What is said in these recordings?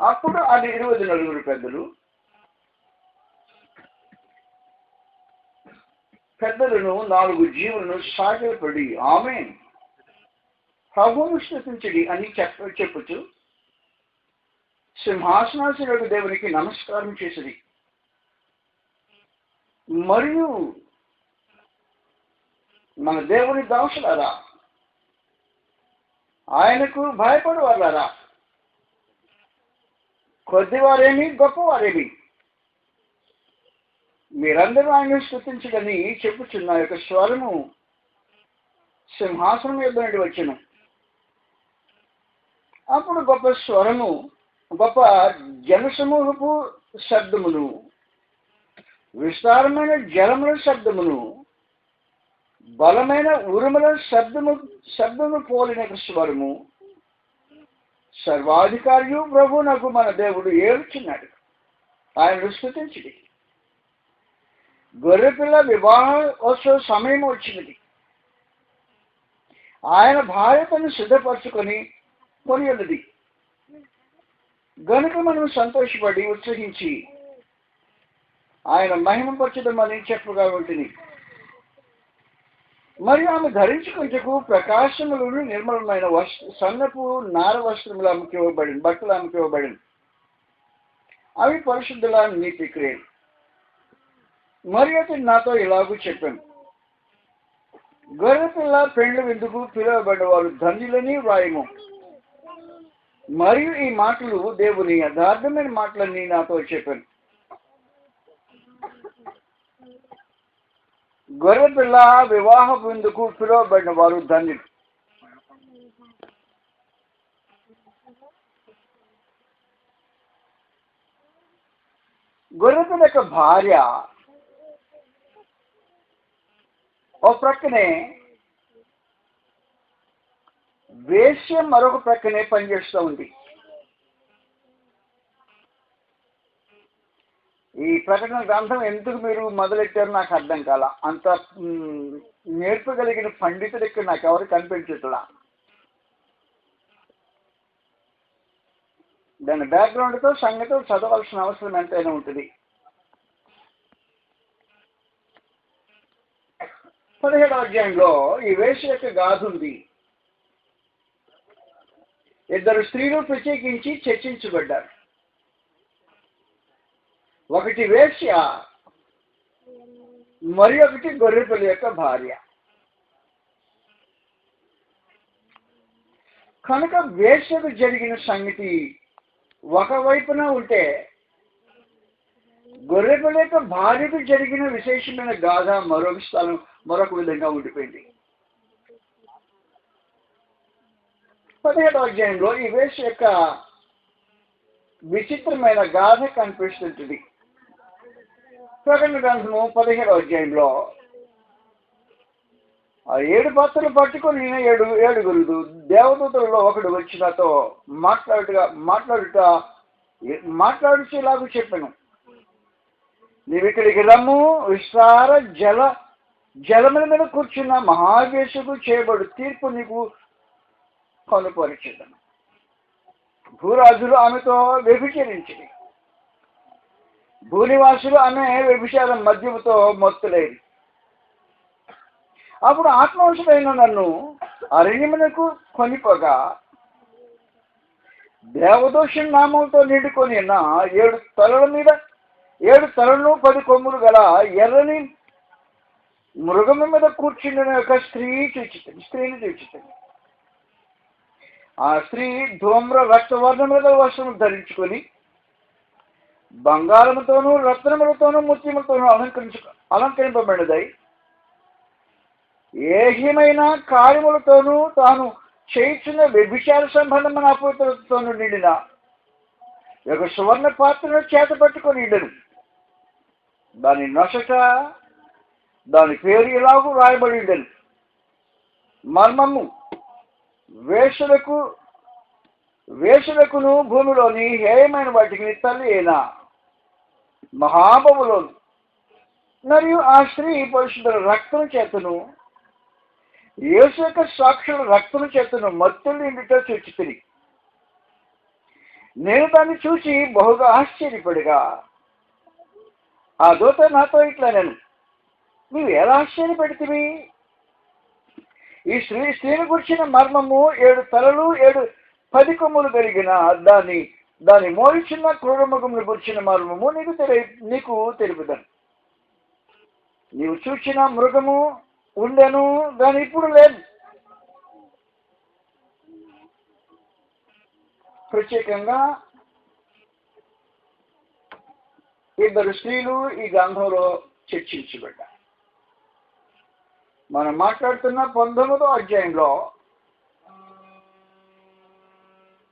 అప్పుడు అది 24 పెద్దలను 4 జీవులను సాగిలపడి ఆమేన్ ప్రభువును స్తుతించడి అని చెప్పుచు సింహాసనాసీనుడు దేవునికి నమస్కారం చేసిరి. మరియు మన దేవుని దాసులారా, ఆయనకు భయపడేవారారా, కొద్దివారేమి గొప్పవారేమి, మీరందరూ ఆయన స్తుతించడని చెప్పుచున్న యొక్క స్వరము సింహాసనం మీద నుండి వచ్చెను. అప్పుడు గొప్ప స్వరము, గొప్ప జనసమూహపు శబ్దమును, విస్తారమైన జలముల శబ్దమును, బలమైన ఉరుముల శబ్దము పోలిన స్వరము, సర్వాధికారియు ప్రభువునకు మన దేవుడు ఏడుచున్నాడు, ఆయనను స్తుతించుడి. గొర్రెపిల్ల వివాహోత్సవ సమయం వచ్చినది, ఆయన భార్యతను సిద్ధపరచుకొని కొనియున్నది గనుక మనం సంతోషపడి ఉత్సహించి ఆయన మహిమపరచడమని చెప్పగా ఉంటుంది. మరియు ఆమె ధరించుకుంటకు ప్రకాశములను నిర్మలమైన సన్నపు నార వస్త్రములు బట్టలు అమ్మకివ్వబడింది. అవి పరిశుద్ధుల నీతి క్రియలు. మరియు అతను నాతో ఇలాగూ చెప్పాను, గొర్రెపిల్ల పెండ్ల విందుకు పిలువబడ్డ వారు ధన్యులని వ్రాయము. మరియు ఈ మాటలు దేవుని యథార్థమైన మాటలన్నీ నాతో చెప్పాను. గొర్రెపిల్ల వివాహ విందుకు పిలువబడిన వారు ధన్యులు. గొర్రెపిల్ల యొక్క భార్య ఓ ప్రక్కనే, వేశ్య మరొక ప్రక్కనే పనిచేస్తూ ఉంది. ఈ ప్రకటన గ్రంథం ఎందుకు మీరు మొదలెట్టారో నాకు అర్థం కాల. అంత నేర్పగలిగిన పండితుడు ఇక్కడ నాకు ఎవరు కనిపించట్లా. దాని బ్యాక్గ్రౌండ్తో సంగతి చదవాల్సిన అవసరం ఎంతైనా ఉంటుంది. 17వ అధ్యాయంలో ఈ వేశ్య యొక్క గాథ ఉంది. 2 స్త్రీలు ప్రత్యేకించి చర్చించబడ్డారు. ఒకటి వేశ్య, మరి ఒకటి గొర్రెపిల్ల యొక్క భార్య. కనుక వేశ్యకు జరిగిన సంగతి ఒకవైపున ఉంటే, గొర్రెపిల్ల యొక్క భార్యకు జరిగిన విశేషమైన గాథ మరొక విధంగా ఉండిపోయింది. 17వ అధ్యాయంలో ఈ వేశ్య యొక్క విచిత్రమైన గాథ కనిపిస్తుంటుంది. ప్రకటన గ్రంథము 17వ అధ్యాయంలో ఆ 7 పాత్రలు పట్టుకొని ఏడుగురు దేవదూతలలో ఒకడు వచ్చి నాతో మాట్లాడుచేలాగా చెప్పాను, నీవు ఇక్కడికి రమ్ము, విస్తార జలముల మీద కూర్చున్న మహావేశ్యకు చేయబడు తీర్పు నీకు కనుపరిచేదను. భూరాజులు ఆమెతో వ్యభిచరించింది, భూనివాసులు ఆమె వ్యభిచారం మద్యముతో మత్తులేరు. అప్పుడు ఆత్మవంశుడైన నన్ను అరణ్యమునకు కొనిపోగా, దేవదోషం నామంతో నిండుకొని 7 తలల మీద 7 తలలను 10 కొమ్ములు గల ఎర్రని మృగము మీద కూర్చుండిన ఒక స్త్రీని చూచితిని. ఆ స్త్రీ ధూమ్ర రక్తవర్ణముల వస్త్రము ధరించుకొని బంగారముతోనూ రత్నములతోనూ ముత్యములతోనూ అలంకరింపబడినదై ఏహ్యమైన కార్యములతోనూ తాను చేయుచున్న వ్యభిచార సంబంధమైన అపవిత్రతతోనూ నిండిన ఒక సువర్ణ పాత్రను చేత పట్టుకొని ఉండను. దాని నొసట దాని పేరు ఇలాగూ రాయబడి ఉండను, మర్మము వేషులకును భూమిలోని హేయమైన వాటికి తల్లి అయిన మహాబబులోను. మరియు ఆ స్త్రీ పరిశుద్ధుల రక్తం చేతను యేసు యొక్క సాక్షుల రక్తం చేతను మత్తులు ఇంటితో చూచితిని. నేను దాన్ని చూసి బహుగా ఆశ్చర్యపడిగా ఆ దూత నాతో ఇట్లా నేను నీవు ఎలా ఆశ్చర్యపెడితివి? ఈ స్త్రీని గురించిన మర్మము 7 తలలు 10 కొమ్ములు కలిగిన దాని మోయిచున్న క్రూరముఖమును గురించిన మర్మము నీకు తెలుపుదను. నీవు చూచిన మృగము ఉండెను, దాని ఇప్పుడు లేదు. ప్రత్యేకంగా 2 స్త్రీలు ఈ గ్రంథంలో చర్చించబడ్డారు. మనం మాట్లాడుతున్న 19వ అధ్యాయంలో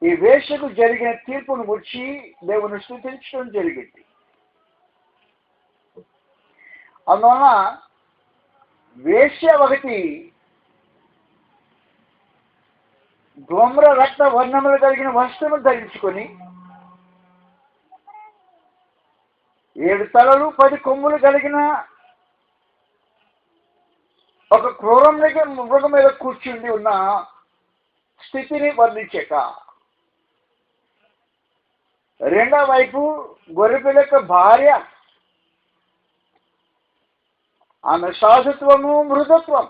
ఈ వేశ్యకు జరిగిన తీర్పును గురించి దేవుని స్తుతించడం జరిగింది. అందువలన వేశ్య ఒకటి ధూమ్ర రక్త వర్ణములు కలిగిన వస్త్రములు ధరించుకొని 7 తలలు 10 కొమ్ములు కలిగిన ఒక మృగం మీద కూర్చుండి ఉన్న స్థితిని వర్ణించాక, రెండో వైపు గొర్రెపిల్ల యొక్క భార్య, ఆమె సాధుత్వము మృదుత్వం,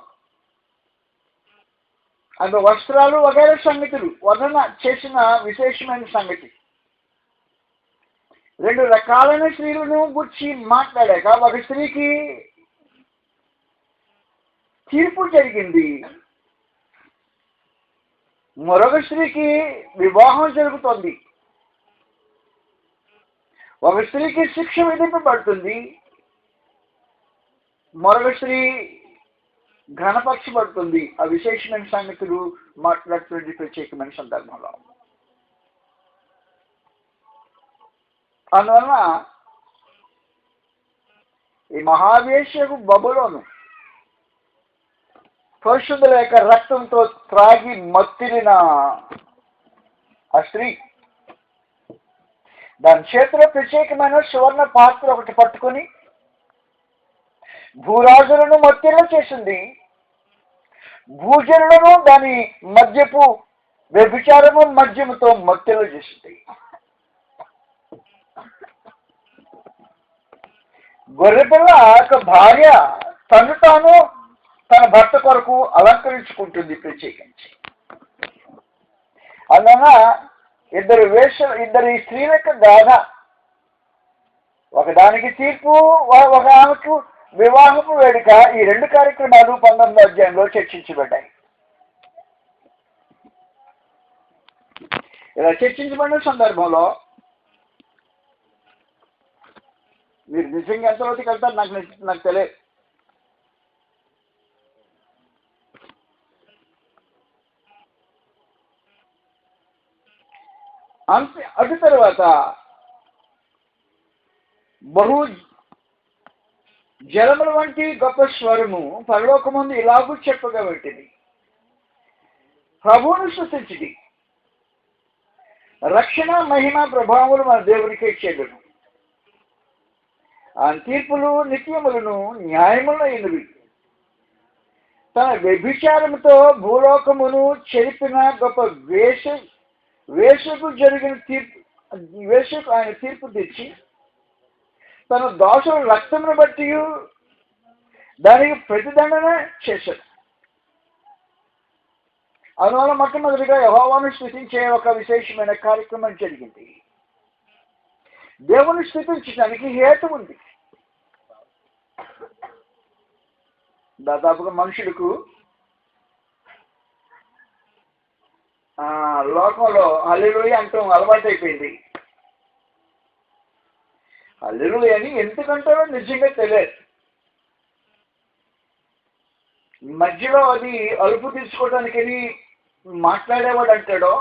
ఆమె వస్త్రాలు వగైరా సంగతులు వర్ణన చేసిన విశేషమైన సంగతి. 2 రకాలైన స్త్రీలను గురించి మాట్లాడాక ఒక స్త్రీకి తీర్పు జరిగింది, మరొక స్త్రీకి వివాహం జరుగుతోంది. ఒక స్త్రీకి శిక్ష విధింపబడుతుంది, మరొక స్త్రీ ఘనపరచబడుతుంది. ఆ విశేషమైన సంగతులు మాట్లాడుతున్న ప్రత్యేకమైన సందర్భంలో అందువలన ఈ మహావేశ్యకు బబులోను పరిశుద్ధుల యొక్క రక్తంతో త్రాగి మత్తిరిన ఆ స్త్రీ దాని చేతిలో ప్రత్యేకమైన సువర్ణ పాత్ర ఒకటి పట్టుకొని భూరాజులను మత్తిలో చేసింది. భూజనులను దాని మద్యపు వ్యభిచారము మద్యముతో మత్తిలో చేసింది. గొర్రెపిల్ల యొక్క భార్య తాను తన భర్త కొరకు అలంకరించుకుంటుంది ప్రత్యేకించి. అందువలన ఇద్దరు స్త్రీల యొక్క గాథ, ఒకదానికి తీర్పు, ఒక ఆమెకు వివాహపు వేడుక. ఈ 2 కార్యక్రమాలు 19వ అధ్యాయంలో చర్చించబడ్డాయి. ఇలా చర్చించబడిన సందర్భంలో మీరు నిజంగా ఎంతలోకి వెళ్తారు నాకు తెలియదు. అటు తర్వాత బహు జలముల వంటి గొప్ప స్వరము పరలోకమందు ఇలాగూ చెప్పగా పెట్టింది, ప్రభువును స్తుతించుడి, రక్షణ మహిమ ప్రభావములు మన దేవునికే చెల్లును. ఆ తీర్పులు నిత్యములను న్యాయములను అయినవి. తన వ్యభిచారముతో భూలోకమును చెరిపిన గొప్ప వేషకు జరిగిన వేషకు ఆయన తీర్పు తెచ్చి తన దోషుల రక్తమును బట్టి దానికి ప్రతిదండన చేశాడు. అందువల్ల మొట్టమొదటిగా యెహోవాను స్తుతించే ఒక విశేషమైన కార్యక్రమం జరిగింది. దేవుని స్తుతించడానికి హేతు ఉంది. దాదాపుగా మనుషులకు లోకంలో హల్లెలూయా అంటాం అలవాటైపోయింది. హల్లెలూయా అని ఎందుకంటారో నిజంగా తెలియదు. మధ్యలో అది అలుపు తీసుకోవడానికి మాట్లాడేవాడు అంటాడో,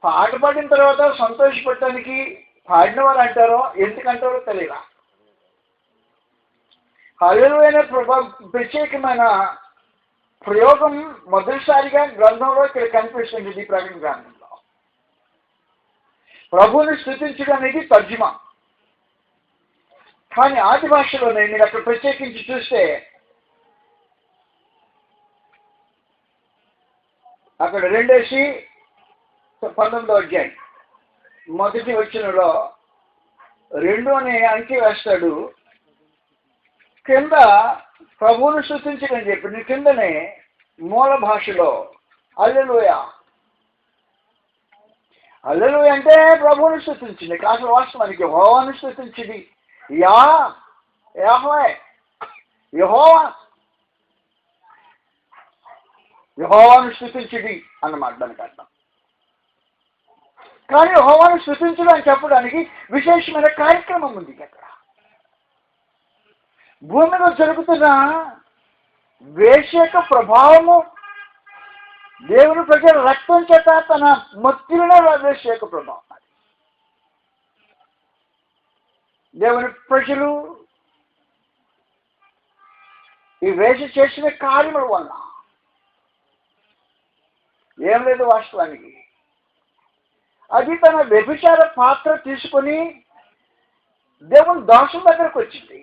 పాట పాడిన తర్వాత సంతోషపెట్టడానికి పాడిన వారు అంటారో, ఎందుకంటారో తెలియదు. హల్లెలూయా ప్రత్యేకమైన ప్రయోగం మొదటిసారిగా గ్రంథంలో ఇక్కడ కనిపిస్తుంది. ఈ ప్రకటన గ్రంథంలో ప్రభువుని స్తుతించడం అనేది తర్జుమా. కానీ ఆది భాషలోనే మీరు అక్కడ ప్రత్యేకించి చూస్తే అక్కడ 2 19వ అధ్యాయం మొదటి వచనంలో 2 అనే అంకె వేస్తాడు. కింద ప్రభువును స్తుతించని చెప్పి కిందనే మూల భాషలో హల్లెలూయా, హల్లెలూయా అంటే ప్రభువును స్తుతించింది. అసలు వాస్తవానికి యెహోవాను స్తుతించింది. యెహోవాను స్తుతించింది అన్నమాట దానికి అర్థం. కానీ యెహోవాను స్తుతించడం అని చెప్పడానికి విశేషమైన కార్యక్రమం ఉంది. అక్కడ భూమి మీద జరుగుతున్న వేశ్యక ప్రభావము, దేవుని ప్రజల రక్తం చేత తన మత్తులనే వేశ్యక ప్రభావం. అది దేవుని ప్రజలు ఈ వేష చేసిన కార్యముల వల్ల ఏం లేదు. వాస్తవానికి అది తన వ్యభిచార పాత్ర తీసుకొని దేవుని దాసుల దగ్గరకు వచ్చింది.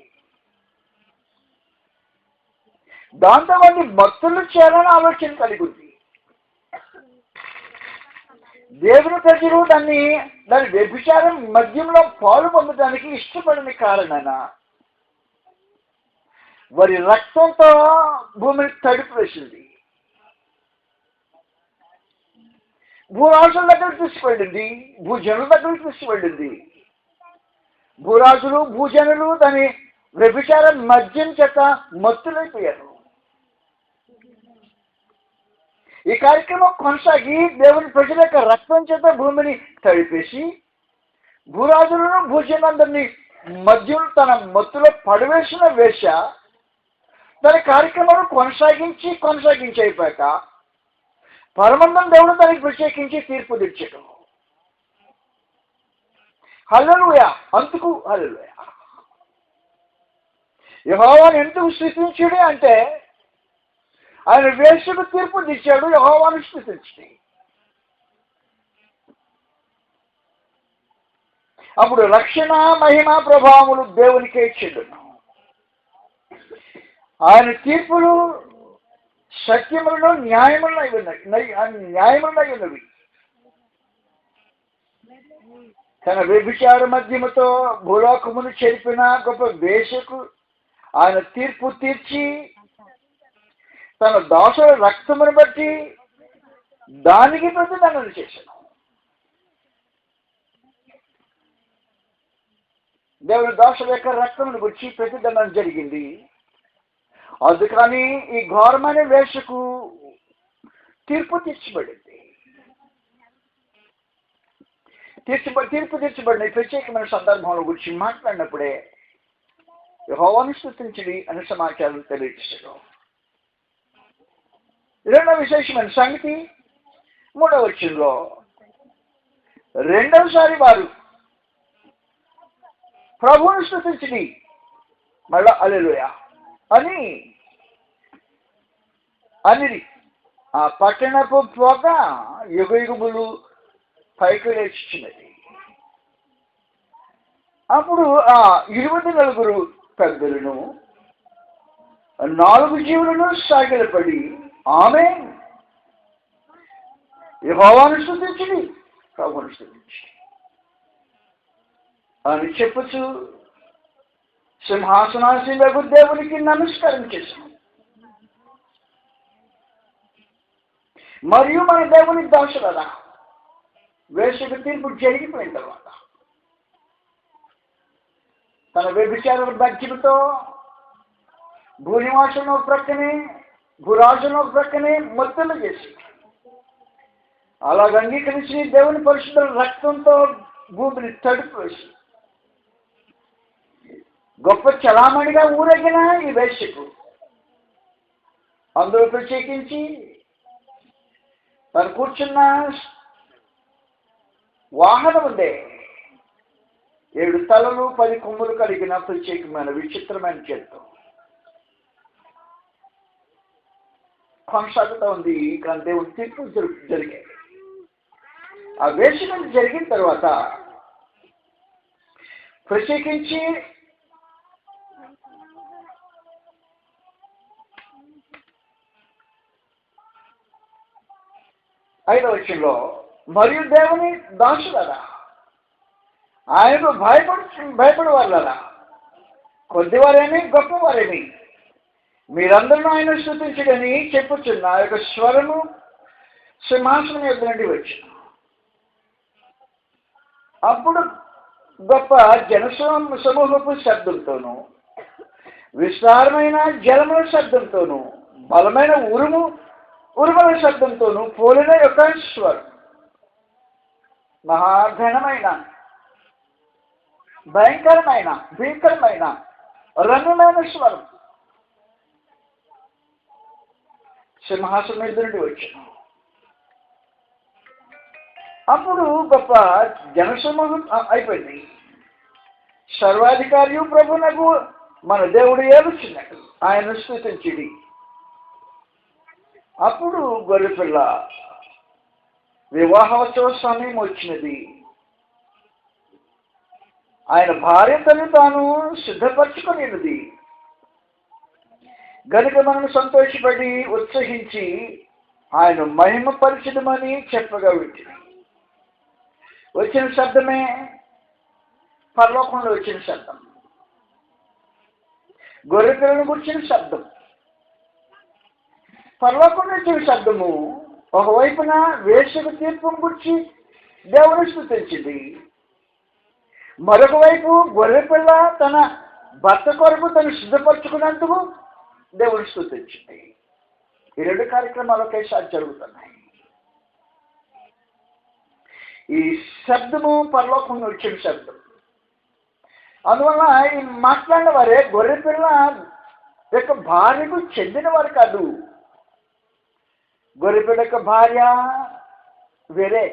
దాంతో వాడిని భక్తులు చేయాలని ఆలోచన కలిగి ఉంది. దేవుని ప్రజలు దాని వ్యభిచారం మధ్యంలో పాలు పొందడానికి ఇష్టపడిన కారణాన వారి రక్తంతో భూమిని తడిపి వేసింది. భూరాజుల దగ్గరికి తీసుకువెళ్ళింది, భూజనుల దగ్గరికి తీసుకువెళ్ళింది. భూరాజులు భూజనులు దాని వ్యభిచార మద్యం చేత మత్తులైపోయారు. ఈ కార్యక్రమం కొనసాగి దేవుని ప్రజల యొక్క రక్తం చేత భూమిని తడిపేసి భూరాజులను భూజనులందరినీ మద్యం తన మత్తులో పడవేసిన వేష దాని కార్యక్రమాలు కొనసాగించి అయిపోయాక పరమందం దేవుడు దానికి ప్రత్యేకించి తీర్పు తెచ్చడం. హల్లెలూయా, అందుకు హల్లెలూయా. యెహోవాను ఎందుకు స్తుతించుడే అంటే ఆయన వేశ్యకు తీర్పు తెచ్చాడు. యెహోవాను స్తుతించి అప్పుడు రక్షణ మహిమ ప్రభావములు దేవునికే చెల్లును. ఆయన తీర్పులు సత్యములను న్యాయములై ఉన్నవి. తన వ్యభిచార మధ్యముతో భూలోకమును చెరిపిన గొప్ప వేశ్యకు ఆయన తీర్పు తీర్చి తన దాసుల రక్తమును బట్టి దానికి ప్రతిదండన చేశాను. దేవుని దాసుల యొక్క రక్తమును గురించి ప్రతిదండన జరిగింది. అందుకని ఈ ఘోరమైన వేషకు తీర్పు తీర్చబడింది. తీర్పు తీర్చబడిన ఈ ప్రత్యేకమైన సందర్భంలో గురించి మాట్లాడినప్పుడే యెహోవాను స్తుతించుడి అనే సమాచారం తెలియజేశాడు. రెండవ విశేషమైన సంగతి 3వ వచనంలో రెండవసారి వారు ప్రభువును స్తుతించుడి మళ్ళా హల్లెలూయా అనిది. ఆ పట్టణపు పొగ యుగయుగములు పైకి లేచినది. అప్పుడు ఆ 24 పెద్దలను 4 జీవులను సాగిలపడి ఆమేన్, యెహోవాను స్తుతించుడి, ప్రభువును స్తుతించుడి అని చెప్పచ్చు సింహాసనాసీనులకు దేవునికి నమస్కారం చేశాం. మరియు మన దేవుని దాసులరా వేశ్యకు తీర్పు జరిగిపోయిన తర్వాత తన వ్యభిచార మద్యముతో భూనివాసులను ప్రక్కనే భూరాజులను ప్రక్కనే మత్తులు చేసి అలాగ అంగీకరించి దేవుని పరిశుద్ధ రక్తంతో భూమిని తడుపు వేసి గొప్ప చలామణిగా ఊరేగిన ఈ వేశ్యకు అందులో ప్రత్యేకించి తను కూర్చున్న వాహనం ఉండే 7 తలలు 10 కొమ్ములు కలిగిన ప్రత్యేకమైన విచిత్రమైన చేత్తో కొనసాగుతూ ఉంది. కానీ దేవుడి తీర్పు జరిగాయి. ఆ వేషం జరిగిన తర్వాత ప్రత్యేకించి ఐదవ వచనంలో మరియు దేవుని దాసులరా, ఆయనకు భయపడవాళ్ళరా, కొద్దివారేమి గొప్పవారేమి మీరందరూ ఆయన స్తుతించడని చెప్పుచున్న ఆ యొక్క స్వరము సింహాసనం యొక్క నుండి వచ్చిన. అప్పుడు గొప్ప సమూహపు శబ్దంతోనూ విస్తారమైన జలముల శబ్దంతోనూ బలమైన ఉరుముల శబ్దంతోనూ పోలిన యొక్క స్వరం, మహాఘనమైన భీకరమైన రంగుమైన స్వరం సింహాసనం మీద నుండి వచ్చిన. అప్పుడు గొప్ప జనసమూహం అయిపోయింది. సర్వాధికారియు ప్రభునకు మన దేవుడు ఏలుచున్నాడు, ఆయన స్తుతించిడి. అప్పుడు గొర్రెపిల్ల వివాహోత్సవ సమయం వచ్చినది. ఆయన భార్య తను తాను సిద్ధపరచుకునేది గనుక మనం సంతోషపడి ఉత్సహించి ఆయన మహిమ పరిచితమని చెప్పగా వచ్చిన శబ్దమే పరలోకంలో వచ్చిన శబ్దం, గొర్రెపిల్లను గురించిన శబ్దం. పరలోకంలో వచ్చిన శబ్దము ఒకవైపున వేశ్యకు తీర్పును గురించి దేవుని స్తుతించింది, మరొక వైపు గొర్రెపిల్ల తన భర్త కొరకు తను సిద్ధపరచుకున్నందుకు దేవుని స్తుతించింది. ఈ రెండు కార్యక్రమాలు ఒకేసారి జరుగుతున్నాయి. ఈ శబ్దము పరలోకంలో వచ్చిన శబ్దం. అందువల్ల ఈ మాట్లాడిన వారే గొర్రెపిల్ల యొక్క భార్యకు చెందిన వారు కాదు. గొర్రెపిల్ల యొక్క భార్య వేరే.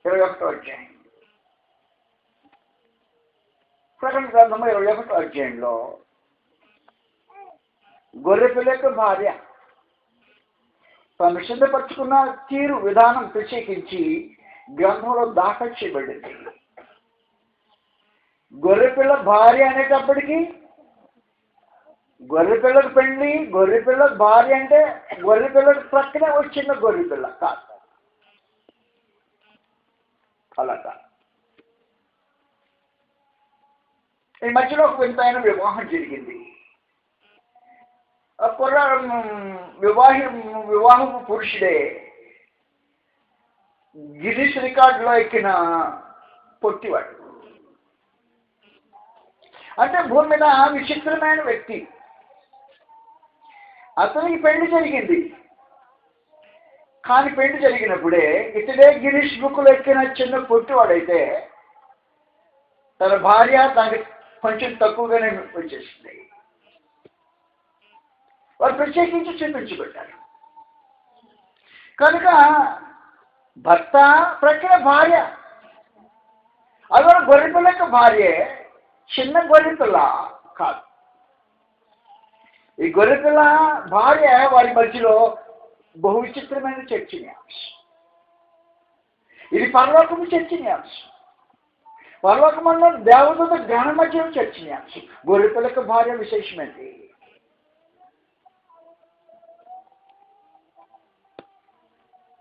21వ అధ్యాయం, ప్రకటన గ్రంథము 21వ అధ్యాయంలో గొర్రెపిల్ల యొక్క భార్య తను సిద్ధపరచుకున్న తీరు విధానం ప్రత్యేకించి గ్రంథంలో దాఖలు చేయబడింది. గొర్రెపిల్ల భార్య అనేటప్పటికీ గొర్రెపిల్లకు పెళ్లి, గొర్రెపిల్ల భార్య అంటే గొర్రెపిల్లకి ప్రక్కనే వచ్చిన గొర్రెపిల్ల కాదు, అలా కాదు. ఈ మధ్యలో ఒక వింతైన వివాహం జరిగింది. వివాహపు పురుషుడే గిన్నిస్ రికార్డులో ఎక్కిన పొట్టివాడు. అంటే భూమి మీద విచిత్రమైన వ్యక్తి. అతనికి పెళ్లి జరిగింది, కానీ పెళ్లి జరిగినప్పుడే ఇతడే గిన్నిస్ బుక్లో ఎక్కిన చిన్న పొట్టివాడైతే తన భార్య తనకి కొంచెం తక్కువగానే వచ్చేసింది. వారు ప్రత్యేకించి చూపించబడ్డారు. కనుక భర్త ప్రక్కన భార్య, అదే గొర్రెపిల్ల యొక్క భార్య చిన్న గొర్రెపిల్ల కాదు. ఈ గొర్రెపిల్ల భార్య వారి మధ్యలో బహు విచిత్రమైన చర్చనీయాంశం. ఇది పరలోకము చర్చనీయాంశం. పరలోకమంలో దేవదూత గణ మధ్యలో చర్చనీయాంశం. గొర్రెపిల్ల యొక్క భార్య విశేషమైనది.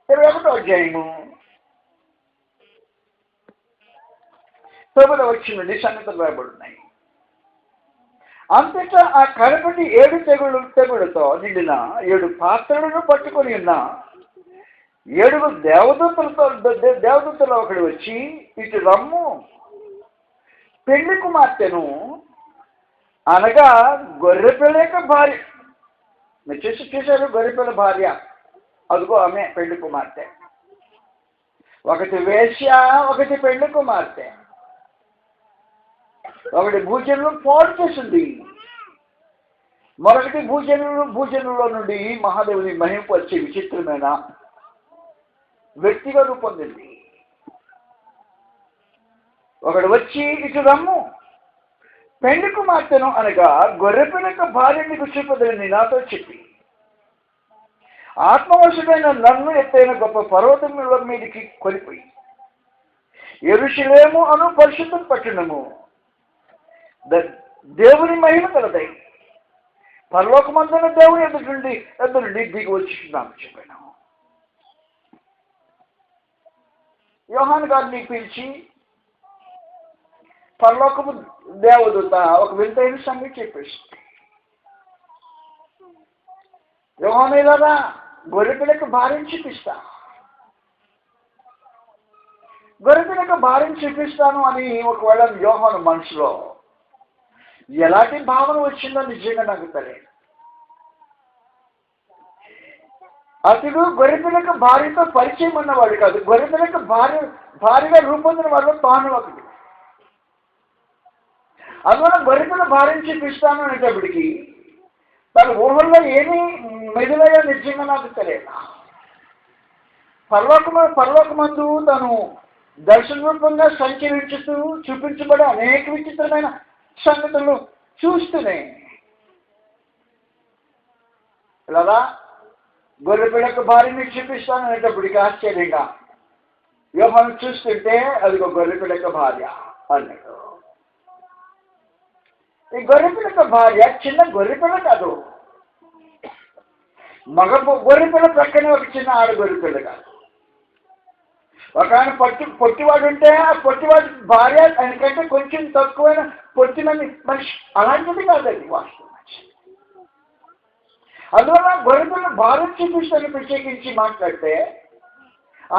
21వ అధ్యాయము 9వ వచనం నుండి సంగతులు రాయబడున్నాయి. అంతటా ఆ కడపటి 7 తెగుళ్ళతో నిండిన 7 పాత్రలను పట్టుకొని ఉన్న 7 దేవదూతలు ఒకడు వచ్చి, ఇటు రమ్ము, పెళ్లి కుమార్తెను అనగా గొర్రెపిల్ల యొక్క భార్య. మీరు చూశారు గొర్రెపిల్ల భార్య, అదిగో ఆమె పెళ్లి కుమార్తె. ఒకటి వేశ్య, ఒకటి పెళ్లి కుమార్తె. ఒకటి భూజనులు పాడు చేసింది, మరొకటి భూజనుల్లో నుండి మహాదేవుని మహింపరిచే విచిత్రమైన వ్యక్తిగా రూపొందింది. ఒకడు వచ్చి, ఇటు రమ్ము, పెళ్లి కుమార్తెను అనగా గొర్రెపిల్ల యొక్క భార్య నీకు చూపదని నాతో చెప్పి, ఆత్మవశుడైన నన్ను ఎత్తైన గొప్ప పర్వతముల మీదకి కొనిపోయి యెరూషలేము అను పరిశుద్ధ పట్టణము దేవుని మహిమ కలదై పరలోకమందున దేవుని ఎదురు నుండి దిగి వచ్చినాము చెప్పాను. యోహాను గారిని పిలిచి పరలోకపు దేవదూత ఒక వింతైన సంగతి చెప్పేసింది. యోహాను ఇలాగా గొర్రెపిల్లకు భార్యం చూపిస్తా, గొర్రెపిల్లకు భార్యం చూపిస్తాను అని ఒకవేళ యోహాను మనసులో ఎలాంటి భావన వచ్చిందో నిజంగా నాకు తెలియదు. అతడు గొర్రెపిల్లకు భార్యతో పరిచయం ఉన్నవాడు కాదు, గొర్రెపిల్లకు భార్యగా రూపొందిన వాడు తాను ఒకటి. అందువల్ల గొర్రెపిల్ల భార్యను చూపిస్తాను అనేటప్పటికీ తన ఊహల్లో ఏమీ మెదులయ్యో నిజంగా నాకు తెలియదు. పరలోకమందు తను దర్శన రూపంగా సంచరించుతూ చూపించబడే అనేక విచిత్రమైన సంగతులు చూస్తూనే ఇలాగా గొర్రెపిల్లకు భార్యని చూపిస్తాను అనేటప్పటికి ఆశ్చర్యంగా యోహాను చూస్తుంటే అది ఒక గొర్రెపిల్లకు భార్య అన్నాడు. ఈ గొర్రెపిల్లకు భార్య చిన్న గొర్రెపిల్ల కాదు, మగ గొర్రెపిల్ల ప్రక్కనే ఒక చిన్న ఆడ గొర్రెపిల్ల కాదు. ఒక ఆయన పొట్టివాడు ఉంటే ఆ పొట్టివాడి భార్య ఆయనకంటే కొంచెం తక్కువైన పొట్టినని మనిషి, అలాంటిది కాదు అది వాస్తవం. అందువల్ల గొర్రెపిల్ల భార్య చూపిస్తాను ప్రత్యేకించి మాట్లాడితే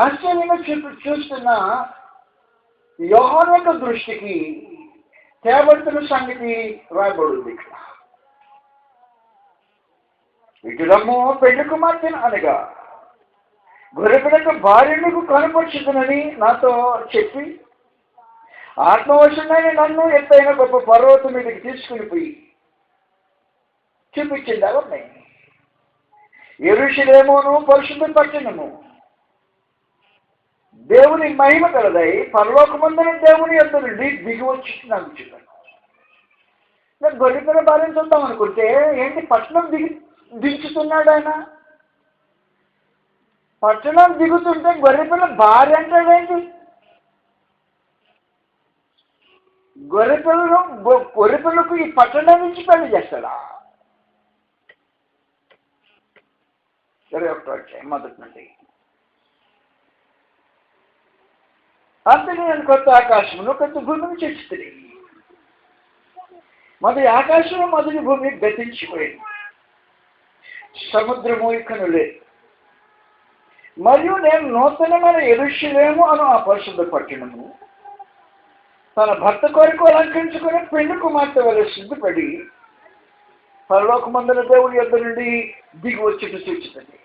ఆశ్చర్యంగా చూస్తున్న యోహాను యొక్క దృష్టికి తేబడుతున్న సంగతి రాయబడింది ఇక్కడ. ఇటురమ్ము పెళ్లి కుమార్తెను అనగా గొర్రెపిల్లకు భార్యకు కనపరుచుతునని నాతో చెప్పి ఆత్మవశుడైన నన్ను ఎత్తైన గొప్ప పర్వతం మీదకి తీసుకుని పోయి చూపించింది. ఎవరిని? యెరూషలేమును పరిశుద్ధ పట్టణము, దేవుని మహిమ కలదై పరలోకమందున దేవుని యొద్ద నుండి దిగి వచ్చి నాకు చెప్పాను. నేను గొర్రెపిల్ల భార్యను చూద్దాం అనుకుంటే ఏంటి పట్టణం దించుతున్నాడు ఆయన. పట్టణం దిగుతుంటే గొర్రెపిల్ల భార్య అంటాడేంటి? గొర్రెపిల్లకు ఈ పట్టణం నుంచి పెళ్లి చేస్తాడా? సరే ఒకటి మొదటి నుండి అంతే నేను కొత్త ఆకాశమును కొత్త భూమిని చూస్తుంది. మొదటి ఆకాశము మొదటి భూమి గతించిపోయింది, సముద్రము ఇకను లేదు. మరియు నేను నూతనమైన యెరూషలేము అను ఆ పరిశుద్ధ పట్టణము తన భర్త కొరకు అలంకరించుకుని పెళ్లి కుమార్తె వలె సిద్ధపడి పరలోకమందున దేవుని యొద్ద నుండి దిగి వచ్చి సూచిస్తుంది.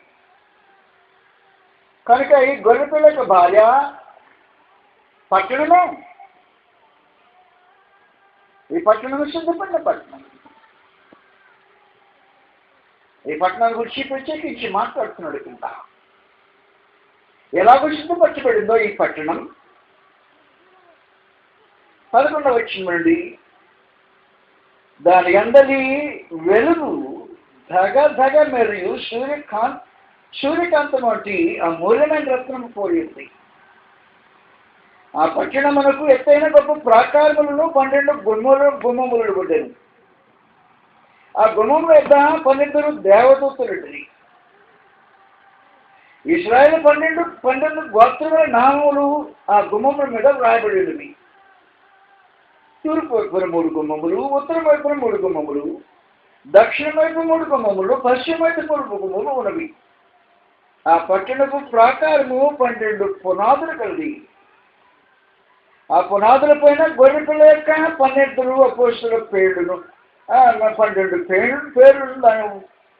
కనుక ఈ గొర్రెపిల్లకు భార్య పట్టణమే, ఈ పట్టణం సిద్ధపడిన పట్టణం. ఈ పట్టణాన్ని గురించి ప్రత్యేకించి మాట్లాడుతున్నాడు. కింద ఎలాగో సిద్ధపరచబడిందో ఈ పట్టణం 11వ వచనం నుండి దాని అందరి వెలుగు ధగ మరియు సూర్యకాంతం వంటి ఆ మూల్యమైన రత్నము పోయింది. ఆ పట్టణమునకు ఎత్తైన గొప్ప ప్రాకారములను 12 గుమ్మములు ఉండేవి. ఆ గుమ్మముల యొక్క 12 దేవదూతలుండి. ఇశ్రాయేలు 12 గోత్రముల నామములు ఆ గుమ్మముల మీద వ్రాయబడినవి. తూర్పు వైపున 3 గుమ్మములు, ఉత్తరం వైపున 3 గుమ్మములు, దక్షిణ వైపు 3 గుమ్మములు, పశ్చిమ వైపు 3 గుమ్మములు ఉన్నవి. ఆ పట్టణపు ప్రాకారము 12 పునాదులు కలిగి, ఆ పునాదుల పైన గొర్రెపిల్ల యొక్క 12 అపోస్తలుల పేర్లను 12 పేర్లను దాని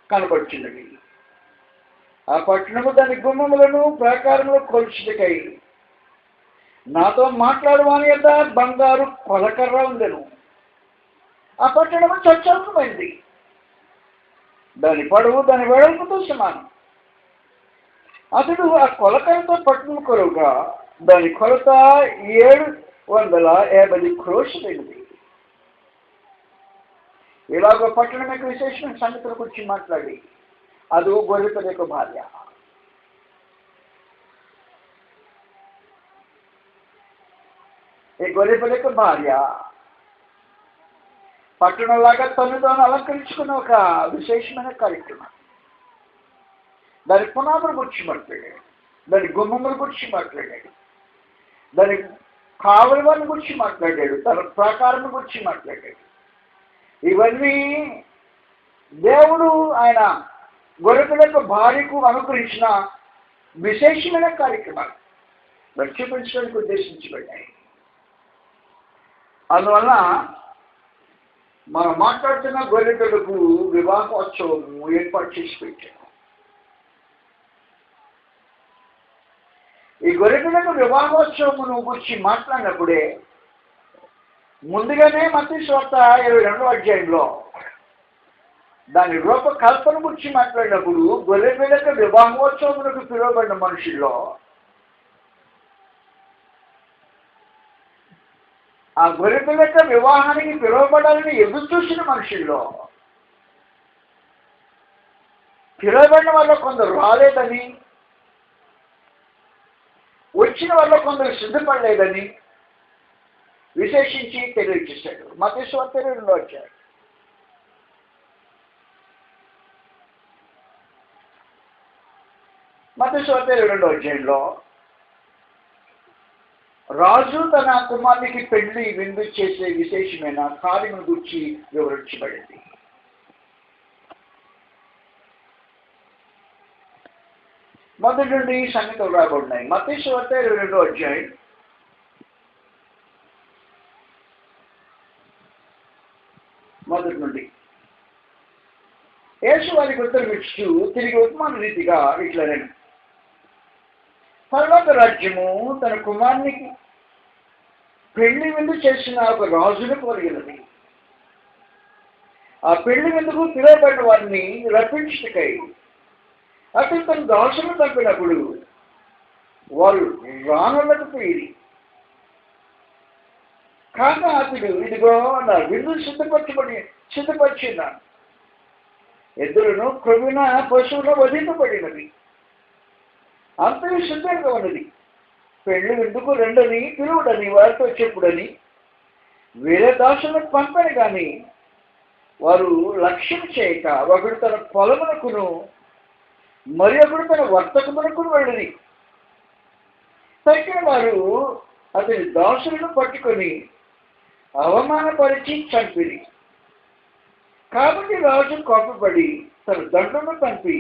కనబడుచున్నవి. ఆ పట్టణము దాని గుమ్మములను ప్రాకారములు కొలుచుటకై నాతో మాట్లాడవాని యొక్క బంగారు కొలకర్ర ఉండెను. ఆ పట్టణము చచ్చలమైంది, దాని పొడవు దాని వెడల్పుతో సమానం. అతడు ఆ కొలకరతో పట్టణం కొలువుగా దాని కొలత 750 క్రోషులైనది. ఇలాగ పట్టణం యొక్క విశేషమైన సంగతుల గురించి మాట్లాడి అది గొర్రెపిల్ల యొక్క భార్య. ఈ గొర్రెపిల్ల యొక్క భార్య పట్టణంలాగా తను తాను అలంకరించుకున్న ఒక విశేషమైన కార్యక్రమం. దాని పునాదుల గురించి మాట్లాడాడు, దాని గుమ్మముల గురించి మాట్లాడాడు. దానికి కావలి వారిని గురించి మాట్లాడాడు, తన ప్రకారం గురించి మాట్లాడాడు. ఇవన్నీ దేవుడు ఆయన గొర్రెపిల్ల భార్యకు అనుగ్రహించిన విశేషమైన కార్యక్రమాలు చూపించడానికి ఉద్దేశించబడ్డాయి. అందువల్ల మనం మాట్లాడుతున్న గొర్రెపిల్లకు వివాహోత్సవము ఏర్పాటు చేసి పెట్టాము. ఈ గొర్రెపిల్లకు వివాహోత్సవమును గురించి మాట్లాడినప్పుడే ముందుగానే మత్తయి సువార్త 22వ అధ్యాయంలో దాని రూపకల్పన గురించి మాట్లాడినప్పుడు గొర్రెపిల్లకు వివాహోత్సవమునకు పిలువబడిన మనుషుల్లో ఆ గొర్రెపిల్ల వివాహానికి పిలువబడాలని ఎదురు చూసిన మనుషుల్లో పిలువబడిన వల్ల కొందరు రాలేదని, వచ్చిన వల్ల కొందరు సిద్ధపడలేదని విశేషించి తెలియజేశాడు. మత్తయి సువార్త 22వ అధ్యాయం. మత్తయి సువార్త 22వ అధ్యాయంలో రాజు తన కుమారునికి పెళ్లి విందు చేసే విశేషమైన కార్యమును గురించి వివరించబడింది. మొదటి నుండి సంగతులు రాబడినాయి. మత్తయి సువార్త 22వ అధ్యాయం మొదటి నుండి. యేసు వారికి ఉత్తరం ఇస్తూ తిరిగి ఉపమాన రీతిగా ఇట్లనెను. పర్వత రాజ్యము తన కుమారునికి పెళ్లి విందు చేసిన ఒక రాజును కలిగినది. ఆ పెళ్లి విందుకు పిలువబడిన వారిని రప్పించుటకై అతను తన దాసులను పంపినప్పుడు వారు రానలేకపోయింది. కాగా అతడు ఇదిగో నా విందు సిద్ధపరిచిన్నాను. ఎద్దులను క్రొవ్విన పశువులు వధింపబడినవి, అంతయు సిద్ధంగా ఉన్నది. పెళ్లి విందుకు రెండని పిలువుడని వారితో చెప్పుడని వేరే దాసులకు పంపని కానీ వారు లక్ష్యం చేయక ఒకడు తన పొలమునకును మరి ఒకడు తన వర్తకమునకును వెళ్ళింది. తక్కిన వారు అతని దాసులను పట్టుకొని అవమానపరిచి చంపిరి. కాబట్టి రాజు కోపపడి తన దండను పంపి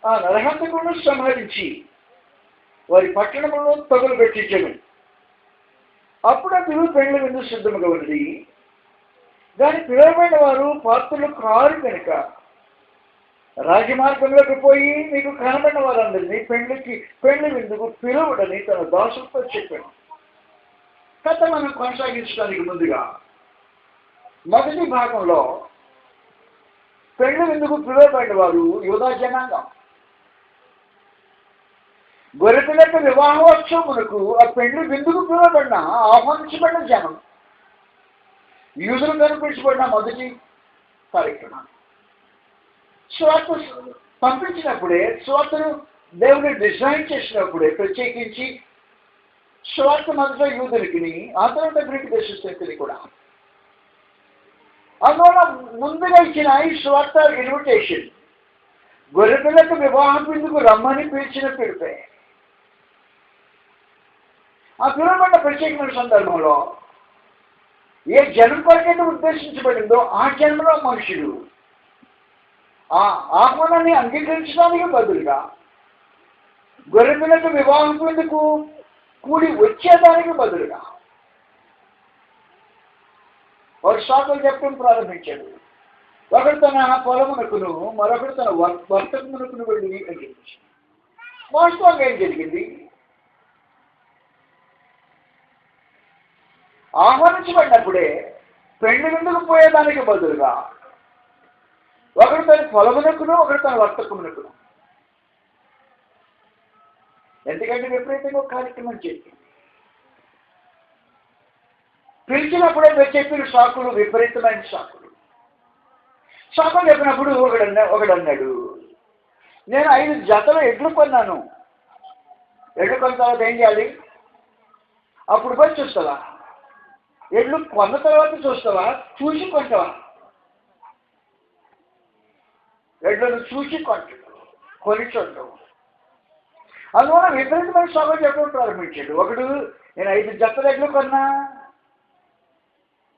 ఆ నరహంతకులను సంహరించి వారి పట్టణంలో తగులు పెట్టించను. అప్పుడు అతడు పెళ్లి విందు సిద్ధముగా ఉన్నది. దాని పిలువబడిన వారు పాత్రలు కారు కనుక రాజమార్గంలోకి పోయి మీకు కనబడిన వారందరినీ పెళ్లి విందుకు పిలువడని తన దాసులతో చెప్పాను. కథ మనం కొనసాగించడానికి ముందుగా మొదటి భాగంలో పెళ్లి విందుకు పిలువబడిన వారు యూదా జనాంగం. గొర్రెపిల్ల వివాహోత్సవమునకు ఆ పెళ్లి విందుకు పిలువబడిన ఆహ్వానించబడిన జనం యూదులు కనిపించబడిన మొదటి కార్యక్రమం. స్వార్థ పంపించినప్పుడే, స్వార్థను దేవుని డిజైన్ చేసినప్పుడే ప్రత్యేకించి స్వార్థ మొదట యూదులకి, ఆ తర్వాత గ్రీకు దేశస్థితిని కూడా. అందువల్ల ముందుగా ఇచ్చిన ఈ స్వార్థ ఇన్విటేషన్ గొర్రెపిల్లకు వివాహం విందుకు రమ్మని పిలిచిన పిలిపే. ఆ పిలువబడిన ప్రత్యేకమైన సందర్భంలో ఏ జనం కొరకైతే ఉద్దేశించబడిందో ఆ జన్మలో మనుషులు ఆ ఆహ్వానాన్ని అంగీకరించడానికి బదులుగా గొర్రెపిల్లకు వివాహం విందుకు కూడి వచ్చేదానికి బదులుగా వారు సాకులు చెప్పడం ప్రారంభించాడు. ఒకడు తన పొలమునకును మరొకడు తన వర్తకమునకును వెళ్ళి అని చెప్పి వాస్తవంగా ఏం జరిగింది? ఆహ్వానించబడినప్పుడే పెళ్లి విందుకు పోయేదానికి బదులుగా ఒకడు తన పొలమునకును ఒకడు తన వర్తకమునకును, ఎందుకంటే విపరీతంగా కార్యక్రమం చేసింది. పిలిచినప్పుడే చెప్పిన సాకులు విపరీతమైన సాకులు చెప్పినప్పుడు ఒకడు అన్నాడు, నేను 5 జతలు ఎడ్లు కొన్నాను. ఎడ్లు కొన్న తర్వాత ఏం చేయాలి? అప్పుడు పోయి చూస్తావా? ఎడ్లు కొన్న తర్వాత చూస్తావా? చూసి కొంటావా? ఎడ్లను చూసి కొంటావు, కొని చూడవు. అందువల్ల విపరీతమైన సభ చెప్పడం ప్రారంభించాడు. ఒకడు, నేను 5 జతల ఎడ్లు కొన్నా,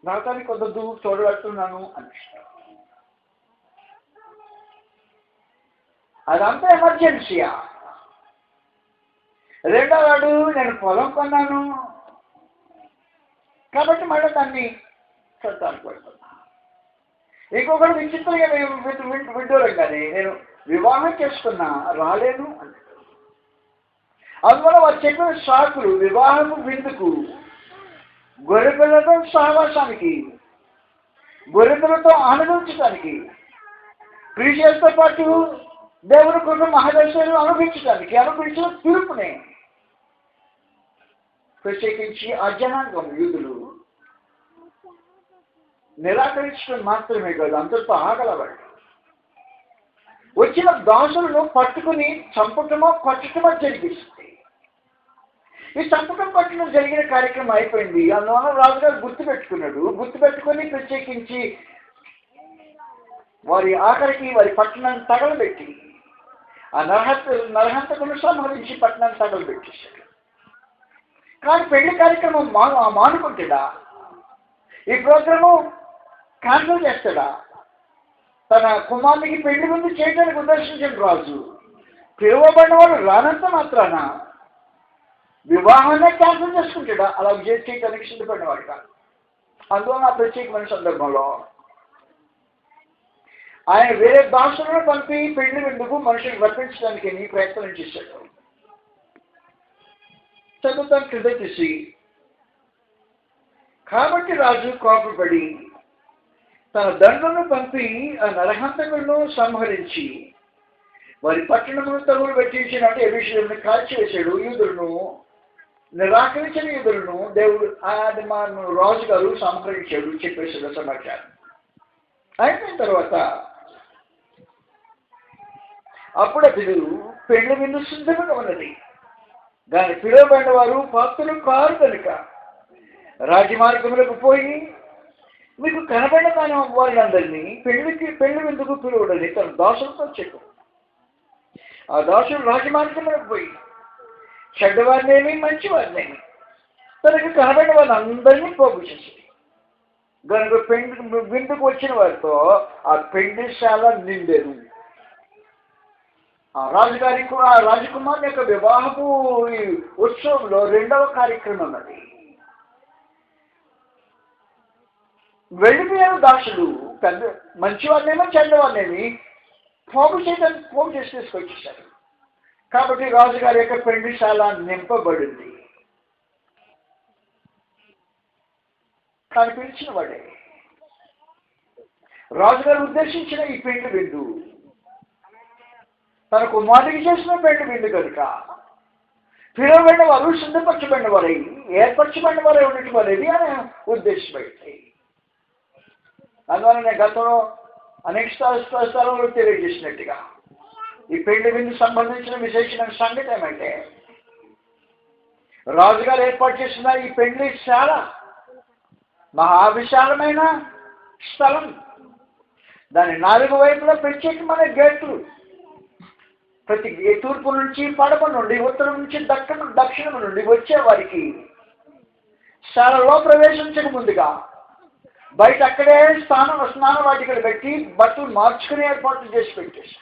నాటానికి కొంత దూరం చూడబెడుతున్నాను అనిపిస్తాడు. అదంతా ఎమర్జెన్సీయా. రెండో వాడు, నేను పొలం కొన్నాను కాబట్టి మళ్ళీ దాన్ని చూడటానికి పెడుతున్నా. ఇంకొకటి విచిత్రంగా విడ్డూరం కానీ, నేను వివాహం చేసుకున్నా రాలేను అంటే. అందువల్ల వారు చెప్పిన సాకులు వివాహము విందుకు, గొర్రెపిల్లతో సహవాసానికి, గొర్రెపిల్లతో ఆనందించడానికి, క్రీస్తుతో పాటు దేవుని కృప మహాదర్శనం అనుభవించిన తీర్పునే ప్రత్యేకించి ఆ జనాంగం యూదులు నిరాకరించడం మాత్రమే కాదు, అంతటితో ఆగలవాడు. వచ్చిన దాసులను పట్టుకుని చంపటమో కొట్టటమో జరిగిస్తుంది. ఈ చంపకం పట్టడం జరిగిన కార్యక్రమం అయిపోయింది. అందువల్ల రాజుగారు గుర్తుపెట్టుకున్నాడు. గుర్తుపెట్టుకొని ప్రత్యేకించి వారి ఆఖరికి వారి పట్టణాన్ని తగలబెట్టి ఆ నరహంతకులను సంహరించి పట్టణాన్ని తగలబెట్టేశాడు. కానీ పెళ్లి కార్యక్రమం మానుకుంటాడా? ఈ ప్రోగ్రాము క్యాన్సిల్ చేస్తాడా? తన కుమారునికి పెళ్లి ముందు చేయడానికి ఉద్దేశించిన రాజు పిలువబడిన వాడు రానంత మాత్రాన వివాహాన్ని క్యాన్సిల్ చేసుకుంటాడా? అలా చేయడానికి సిద్ధపడినవాడు కాదు. అందువల్ల ఆ ప్రత్యేకమైన సందర్భంలో ఆయన వేరే దాసులను పంపి పెళ్లి విందుకు మనుషులు రప్పించడానికి ప్రయత్నం చేశాడు. చదువుతాను క్రింద తీసి, కాబట్టి రాజు కోపపడి తన దండను పంపి ఆ నరహంతకులను సంహరించి వారి పట్టణమును తగులు పెట్టించినట్టు ఎబిషులను కాల్చివేశాడు. యూదులను నిరాకరించిన యూదులను దేవుడు రాజు గారు సంహరించాడు చెప్పేసిన సమాచారం అయిపోయిన తర్వాత అప్పుడు అతడు పెళ్లి విందు సిద్ధంగా ఉన్నది. దాని పిలువబడిన వారు పాత్రలు కారు కనుక రాజమార్గములకు పోయి మీకు కనబడిన దాని వారినందరినీ పెళ్లి విందుకు పిలువడని తన దాసులతో చెప్పు. ఆ దాసులు రాజమార్గములకు పోయి చెడ్డవారినేమి మంచివారినేమి తనకు కనబడిన వారిని అందరినీ పోగు చేసి కనుక విందుకు వచ్చిన వారితో ఆ పెళ్లిశాల నిండెను. ఆ రాజకుమారుని యొక్క వివాహపు ఉత్సవంలో రెండవ కార్యక్రమం అది. వెళ్ళిపోయిన దాసులు పెద్ద మంచివారినేమో చెడ్డవారినేమి పోగు చేసి తీసుకొచ్చేసారు. కాబట్టి రాజుగారి యొక్క పెళ్లిశాల నింపబడింది. కానీ పిలిచిన వాడే రాజుగారు ఉద్దేశించిన ఈ పెళ్లి విందు తన కుమారుడికి చేసిన పెళ్లి విందు కనుక పిలువబడిన వారు సిద్ధపరచబడిన వారై ఏర్పరచబడిన వారే ఉండటం అనేది అని ఉద్దేశమైంది. అందువల్ల నేను గతంలో అనేక స్థలంలో తెలియజేసినట్టుగా ఈ పెళ్లి విందు సంబంధించిన విశేషమైన సంగతి ఏమంటే, రాజుగారు ఏర్పాటు చేసిన ఈ పెళ్లి శాల మహావిశాలమైన స్థలం. దాని 4 వైపులా ప్రత్యేకమైన గేట్లు, ప్రతి తూర్పు నుంచి పడమ నుండి ఉత్తరం నుంచి దక్షిణం నుండి వచ్చే వారికి శాలలో ప్రవేశించక ముందుగా బయట అక్కడే స్నాన వాటికలు పెట్టి బట్టలు మార్చుకుని ఏర్పాట్లు చేసి పెట్టేసి,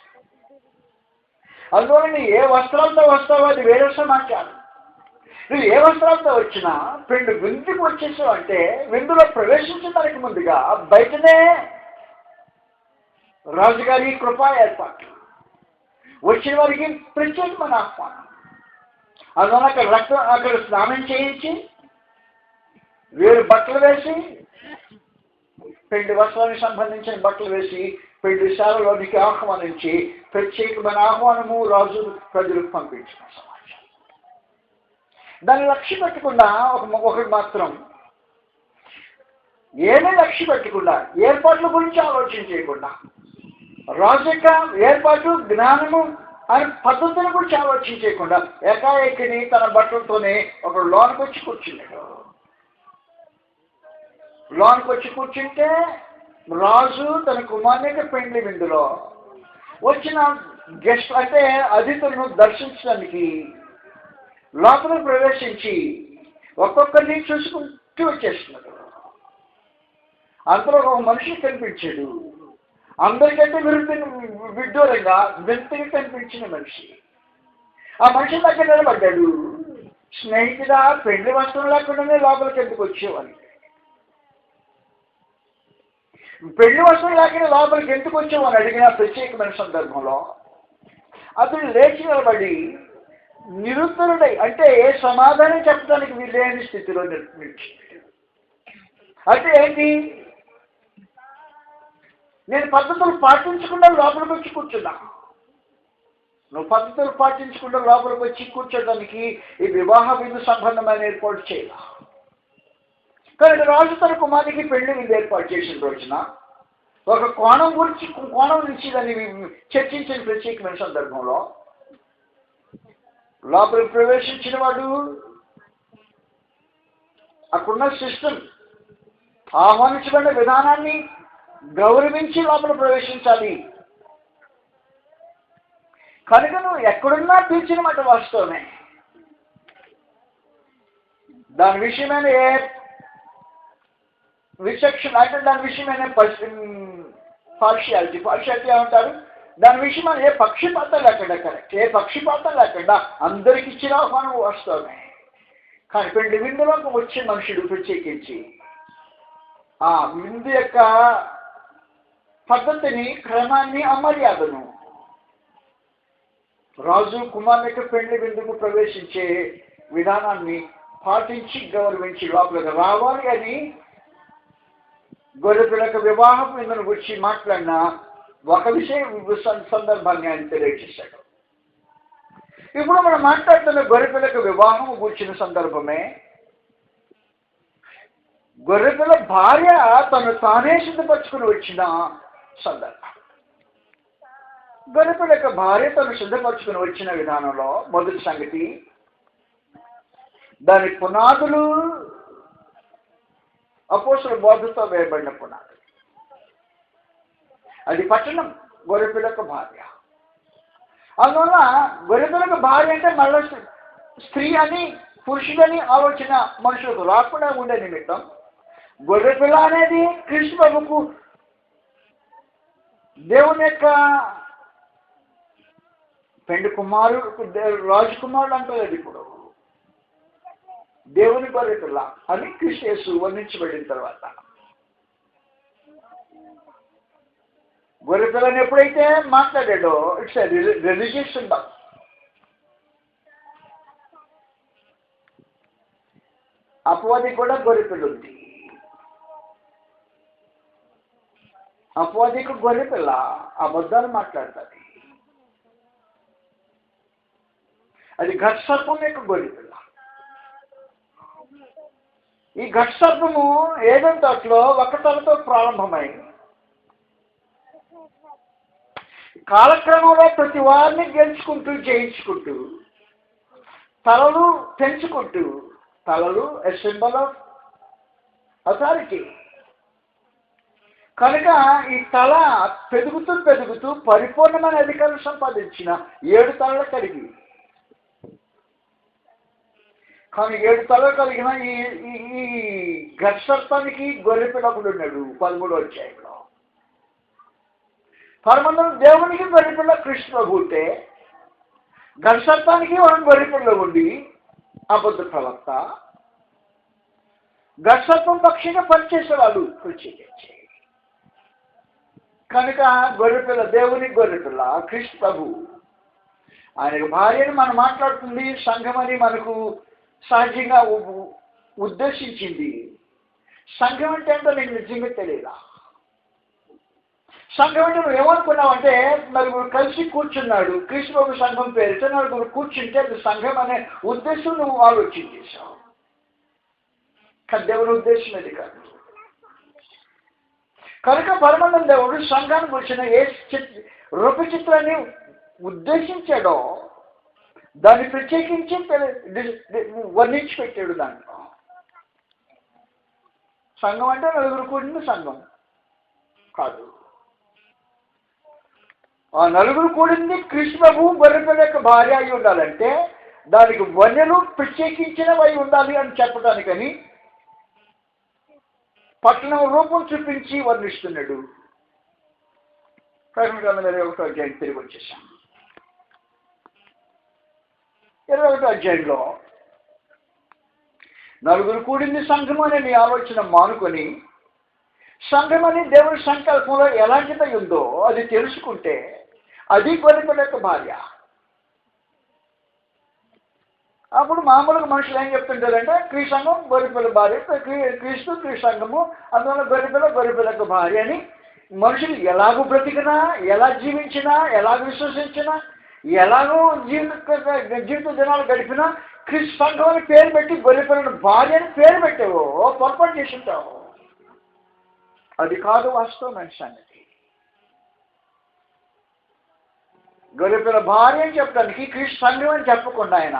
అందువల్ల నీ ఏ వస్త్రాలతో వస్తావో అది వేరే సమాచారం. నువ్వు ఏ వస్త్రాలతో వచ్చినా పెళ్లి విందుకు వచ్చేసావు అంటే విందులో ప్రవేశించడానికి ముందుగా బయటనే రాజుగారి కృపా ఏర్పాటు, వచ్చిన వారికి ప్రత్యేకమైన ఆహ్వానం. అందువల్ల అక్కడ స్నానం చేయించి వేరు బట్టలు వేసి పెళ్లి వస్త్రానికి సంబంధించిన బట్టలు వేసి పెళ్లి శాలలోనికి ఆహ్వానించి ప్రత్యేకమైన ఆహ్వానము రాజు ప్రజలకు పంపించిన సమాచారం. దాన్ని లక్ష్య పెట్టకుండా ఒకటి మాత్రం ఏమీ లక్ష్య పెట్టకుండా ఏర్పాట్ల గురించి ఆలోచన చేయకుండా రాజు యొక్క ఏర్పాటు జ్ఞానము అని పద్ధతుల గురించి ఆలోచన చేయకుండా ఏకాఏకిని తన బట్టలతోనే ఒక లోనికి వచ్చి కూర్చున్నాడు. లోనికి వచ్చి కూర్చుంటే రాజు తన కుమారుని పెండ్లి విందులో వచ్చిన గెస్ట్ అంటే అతిథులను దర్శించడానికి లోపలికి ప్రవేశించి ఒక్కొక్కరిని చూసుకుంటూ వచ్చేస్తున్నాడు. అంతలో ఒక మనిషి కనిపించాడు. అందరికంటే విడ్డూరంగా వింతగా కనిపించిన మనిషి. ఆ మనిషి దగ్గర నిలబడ్డాడు. స్నేహితుడా, పెళ్లి వస్త్రం లేకుండానే లోపలికి ఎందుకు వచ్చేవాడిని? పెళ్లి వస్త్రం లేకుండా లోపలికి ఎందుకు వచ్చామని అడిగిన ప్రత్యేకమైన సందర్భంలో అతడు లేచి నిలబడి నిరుత్తరుడై, అంటే ఏ సమాధానం చెప్పడానికి వీలేని స్థితిలో నిలిచాడు. అంటే ఏంటి? నేను పద్ధతులు పాటించకుండా లోపలికి వచ్చి కూర్చున్నా. నువ్వు పద్ధతులు పాటించకుండా లోపలికి వచ్చి కూర్చోడానికి ఈ వివాహ విందు సంబంధమైన ఏర్పాటు చేయాల. కానీ రాజు తన కుమారుడికి పెళ్లి విందు ఏర్పాటు చేసిన రోజున ఒక కోణం నుంచి దాన్ని చర్చించిన ప్రత్యేకమైన సందర్భంలో లోపలికి ప్రవేశించిన వాడు అక్కడున్న సిస్టమ్, ఆహ్వానించబడిన విధానాన్ని గౌరవించి లోపల ప్రవేశించాలి. కనుక నువ్వు ఎక్కడున్నా పిలిచిన మాట వాస్తవమే. దాని విషయమైన ఏ విచక్షణ, అంటే దాని విషయమైన పార్షియాలిటీ ఏమంటారు, దాని విషయమైన ఏ పక్షపాతం లేకుండా, కరెక్ట్, ఏ పక్షపాతం లేకుండా అందరికి ఇచ్చిన ఆహ్వానం వాస్తవమే. కానీ పెళ్లి విందులోకి వచ్చే మనుషుడు ప్రత్యేకించి ఆ విందు యొక్క పద్ధతిని, క్రమాన్ని, అమర్యాదను, రాజు కుమారుని యొక్క పెళ్లి విందుకు ప్రవేశించే విధానాన్ని పాటించి గౌరవించి లోపలికి రావాలి అని గొర్రెపిల్లక వివాహం విందును గురించి మాట్లాడిన ఒక విషయం సందర్భాన్ని ఆయన తెలియజేశాడు. ఇప్పుడు మనం మాట్లాడుతున్న గొర్రెపిల్లక వివాహం గురించిన సందర్భమే. గొర్రెపిల్ల భార్య తను తానే సిద్ధపరచుకుని వచ్చిన సందర్భం. గొర్రెపిల్ల యొక్క భార్య తను సిద్ధపరచుకుని వచ్చిన విధానంలో మొదటి సంగతి, దాని పునాదులు అపోస్తలుల బోధతో వేయబడిన పునాదులు. అది పట్టణం, గొర్రెపిల్ల యొక్క భార్య. అందువల్ల గొర్రెపిల్ల యొక్క భార్య అంటే మళ్ళీ స్త్రీ అని, పురుషుడని ఆలోచన మనుషులకు రాకుండా ఉండే నిమిత్తం గొర్రెపిల్ల అనేది క్రీస్తు ప్రభువుకు దేవుని యొక్క పెండు కుమారుడు, రాజకుమారుడు అంటలేదు. ఇప్పుడు దేవుని గొర్రెపిల్ల అని క్రీస్తు యేసు వర్ణించబడిన తర్వాత గొర్రెపిల్లని ఎప్పుడైతే మాట్లాడాడో ఇట్స్ రిలీజియస్ సింబల్. అపవాది కూడా గొర్రెపిల్ల ఉంది. అపవాదికి గొర్రెపిల్ల అబద్ధాలు మాట్లాడుతుంది. అది ఘటసర్పం యొక్క గొర్రెపిల్ల. ఈ ఘటసర్పము ఏదైనా తోటలో ఒక తలతో ప్రారంభమై కాలక్రమంలో ప్రతి వారిని గెలుచుకుంటూ, జయించుకుంటూ, తలలు పెంచుకుంటూ, తలలు ఎ సింబల్ ఆఫ్ అథారిటీ. కనుక ఈ తల పెరుగుతూ పరిపూర్ణమైన అధికారం సంపాదించిన 7 తలలు కలిగి, కానీ 7 తలలు కలిగిన ఈ ఘటసర్పానికి గొర్రెపిల్ల ఒకడు ఉన్నాడు 13వ అధ్యాయంలో. పరమందరం దేవునికి గొర్రెపిల్ల కృష్ణ ప్రభువుతే, ఘటసర్పానికి మనం గొర్రెపిల్ల ఉండి అబద్ధ ప్రవక్త, ఘటసర్పం పక్షంగా పనిచేసేవాళ్ళు ప్రత్యేకించి. కనుక గొర్రెపిల్ల, దేవుని గొర్రెపిల్ల క్రీస్తు ప్రభు, ఆయన భార్యను మనం మాట్లాడుతుంది సంఘమని మనకు సహజంగా ఉద్దేశించింది. సంఘం అంటే ఏంటో నీకు నిజంగా తెలియదా? సంఘం అంటే నువ్వు ఏమనుకున్నావు అంటే నలుగురు కలిసి కూర్చున్నాడు, క్రీస్తు ప్రభు సంఘం పేరుతో నలుగురు కూర్చుంటే అది సంఘం అనే ఉద్దేశం నువ్వు ఆలోచించేశావు. కానీ దేవుని ఉద్దేశం అది కాదు. కనుక పరమానంద దేవుడు సంఘానికి వచ్చిన ఏ రూపచిత్రాన్ని ఉద్దేశించాడో దాన్ని ప్రత్యేకించి వర్ణించి పెట్టాడు. దాంట్లో సంఘం అంటే నలుగురు కూడిన సంఘం కాదు. ఆ నలుగురు కూడింది క్రీస్తు ప్రభువు గొర్రెపిల్ల యొక్క భార్య అయి ఉండాలంటే దానికి వన్యలు ప్రత్యేకించినవై ఉండాలి అని చెప్పడానికని పట్టణం రూపం చూపించి వర్ణిస్తున్నాడు. ప్రకటన గ్రంథం 21వ అధ్యాయం తిరిగి వచ్చేసాం. 21వ అధ్యాయంలో నలుగురు కూడింది సంఘం అనే మీ ఆలోచన మానుకొని సంఘం అని దేవుడి సంకల్పంలో ఎలాంటిదై ఉందో అది తెలుసుకుంటే అది గొర్రెపిల్ల యొక్క భార్య. అప్పుడు మామూలుగా మనుషులు ఏం చెప్తుంటారంటే క్రీస్తు సంఘం గొర్రెపిల్ల భార్య, క్రీస్తు సంఘము, అందువల్ల గొర్రెపిల్ల యొక్క భార్య అని మనుషులు ఎలాగో బ్రతికినా, ఎలా జీవించినా, ఎలాగ విశ్వసించినా, ఎలాగో జీవిత దినాలు గడిపినా క్రీస్తు సంఘం అని పేరు పెట్టి గొర్రెపిల్లను భార్య అని పేరు పెట్టావు, పొరపాటు చేసి ఉంటావు. అది కాదు వాస్తవమైన సంగతి. గొర్రెపిల్ల భార్య అని చెప్పడానికి క్రీస్తు సంఘం అని చెప్పకుండా ఆయన